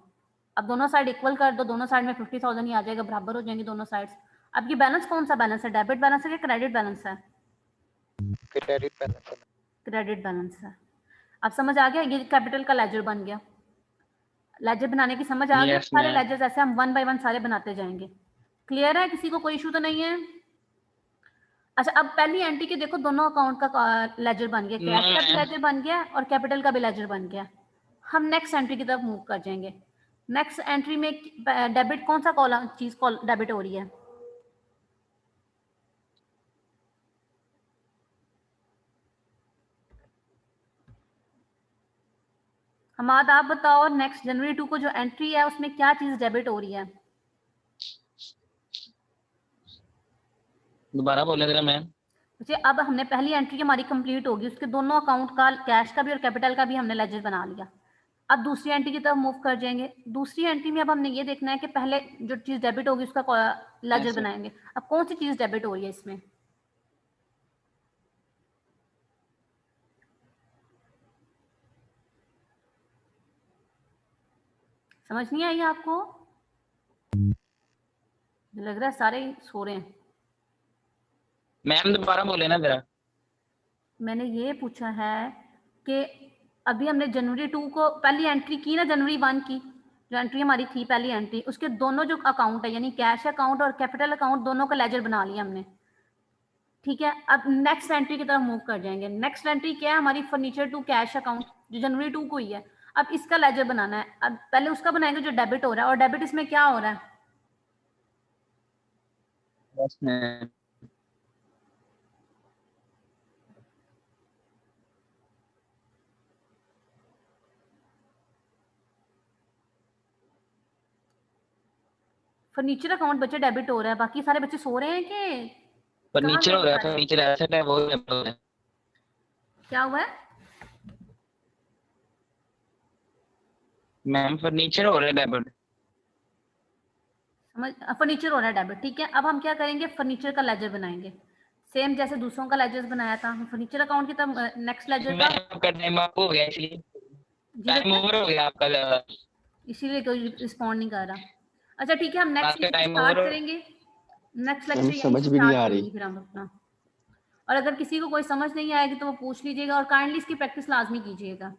अब दोनों साइड इक्वल कर दो, दोनों साइड में 50,000 ही आ जाएगा, बराबर हो जाएंगे दोनों साइड्स। अब ये बैलेंस कौन सा बैलेंस है, डेबिट बैलेंस है या क्रेडिट बैलेंस है? क्रेडिट बैलेंस है। क्रेडिट बैलेंस है। अब समझ आ गया, ये कैपिटल का लेजर बन गया। लेजर बनाने की समझ आ गई? Yes, सारे ma'am. लेजर्स ऐसे हम 1 बाय 1 सारे बनाते जाएंगे। क्लियर है? किसी को कोई इशू तो नहीं है? अच्छा, अब पहली एंट्री के देखो, दोनों अकाउंट का लेजर बन गया, कैश का भी ma'am. लेजर बन गया और कैपिटल का भी लेजर बन गया। हम नेक्स्ट एंट्री की तरफ मूव कर जाएंगे। नेक्स्ट एंट्री में डेबिट कौन सा कॉलम चीज डेबिट हो रही है? हमाद आप बताओ, नेक्स्ट जनवरी 2 को जो एंट्री है उसमें क्या चीज डेबिट हो रही है? दोबारा बोले जरा मैम। मुझे अब हमने पहली एंट्री हमारी कंप्लीट होगी, उसके दोनों अकाउंट का, कैश का भी और कैपिटल का भी हमने लेजर बना लिया। अब दूसरी एंट्री की तरफ मूव कर जाएंगे। दूसरी एंट्री में अब हमने ये देखना है कि पहले जो चीज डेबिट होगी उसका लेजर Yes, sir. बनाएंगे। अब कौन सी चीज डेबिट हो रही है इसमें? समझ नहीं आई आपको? लग रहा है सारे सो रहे हैं। मैम दोबारा बोले ना जरा। मैंने ये पूछा है कि अभी हमने जनवरी 2 को पहली एंट्री की ना, जनवरी 1 की, जो एंट्री हमारी थी पहली एंट्री, उसके दोनों जो अकाउंट है यानी कैश अकाउंट और कैपिटल अकाउंट दोनों का लेजर बना लिया हमने। ठीक है, अब नेक्स्ट एंट्री की तरफ मूव कर जाएंगे। नेक्स्ट एंट्री क्या है हमारी, फर्नीचर टू कैश अकाउंट जो जनवरी 2 को ही है। अब इसका लेजर बनाना है। अब पहले उसका बनाएंगे जो डेबिट हो रहा है, और डेबिट इसमें क्या हो रहा है, यस मैम। फर्नीचर अकाउंट बच्चे डेबिट हो रहा है, बाकी सारे बच्चे सो रहे हैं कि फर्नीचर हो रहा है, फर्नीचर एसेट है वो डेबिट हो रहा है। क्या हुआ है? मैम फर्नीचर हो रहा है डेबिट। समझ, फर्नीचर हो रहा है डेबिट। ठीक है, अब हम क्या करेंगे, फर्नीचर का लेजर बनाएंगे सेम जैसे दूसरों का लेजर बनाया था। हम फर्नीचर अकाउंट की तरफ नेक्स्ट लेजर का, मैम आपका टाइम अप हो गया इसलिए जी टाइम बच्चे, ओवर हो गया आपका ज़्यादा। इसीलिए कोई रिस्पॉन्ड नहीं कर रहा। अच्छा ठीक है, हम नेक्स्ट आपका टाइम स्टार्ट ओवर। करेंगे। नेक्स्ट मैम लेक्चर यहीं समझ से भी नहीं स्टार्ट आ रही। करेंगे फिर हम अपना। और अगर किसी को कोई समझ नहीं आएगी तो वो पूछ लीजिएगा, और काइंडली इसकी प्रैक्टिस लाजमी कीजिएगा।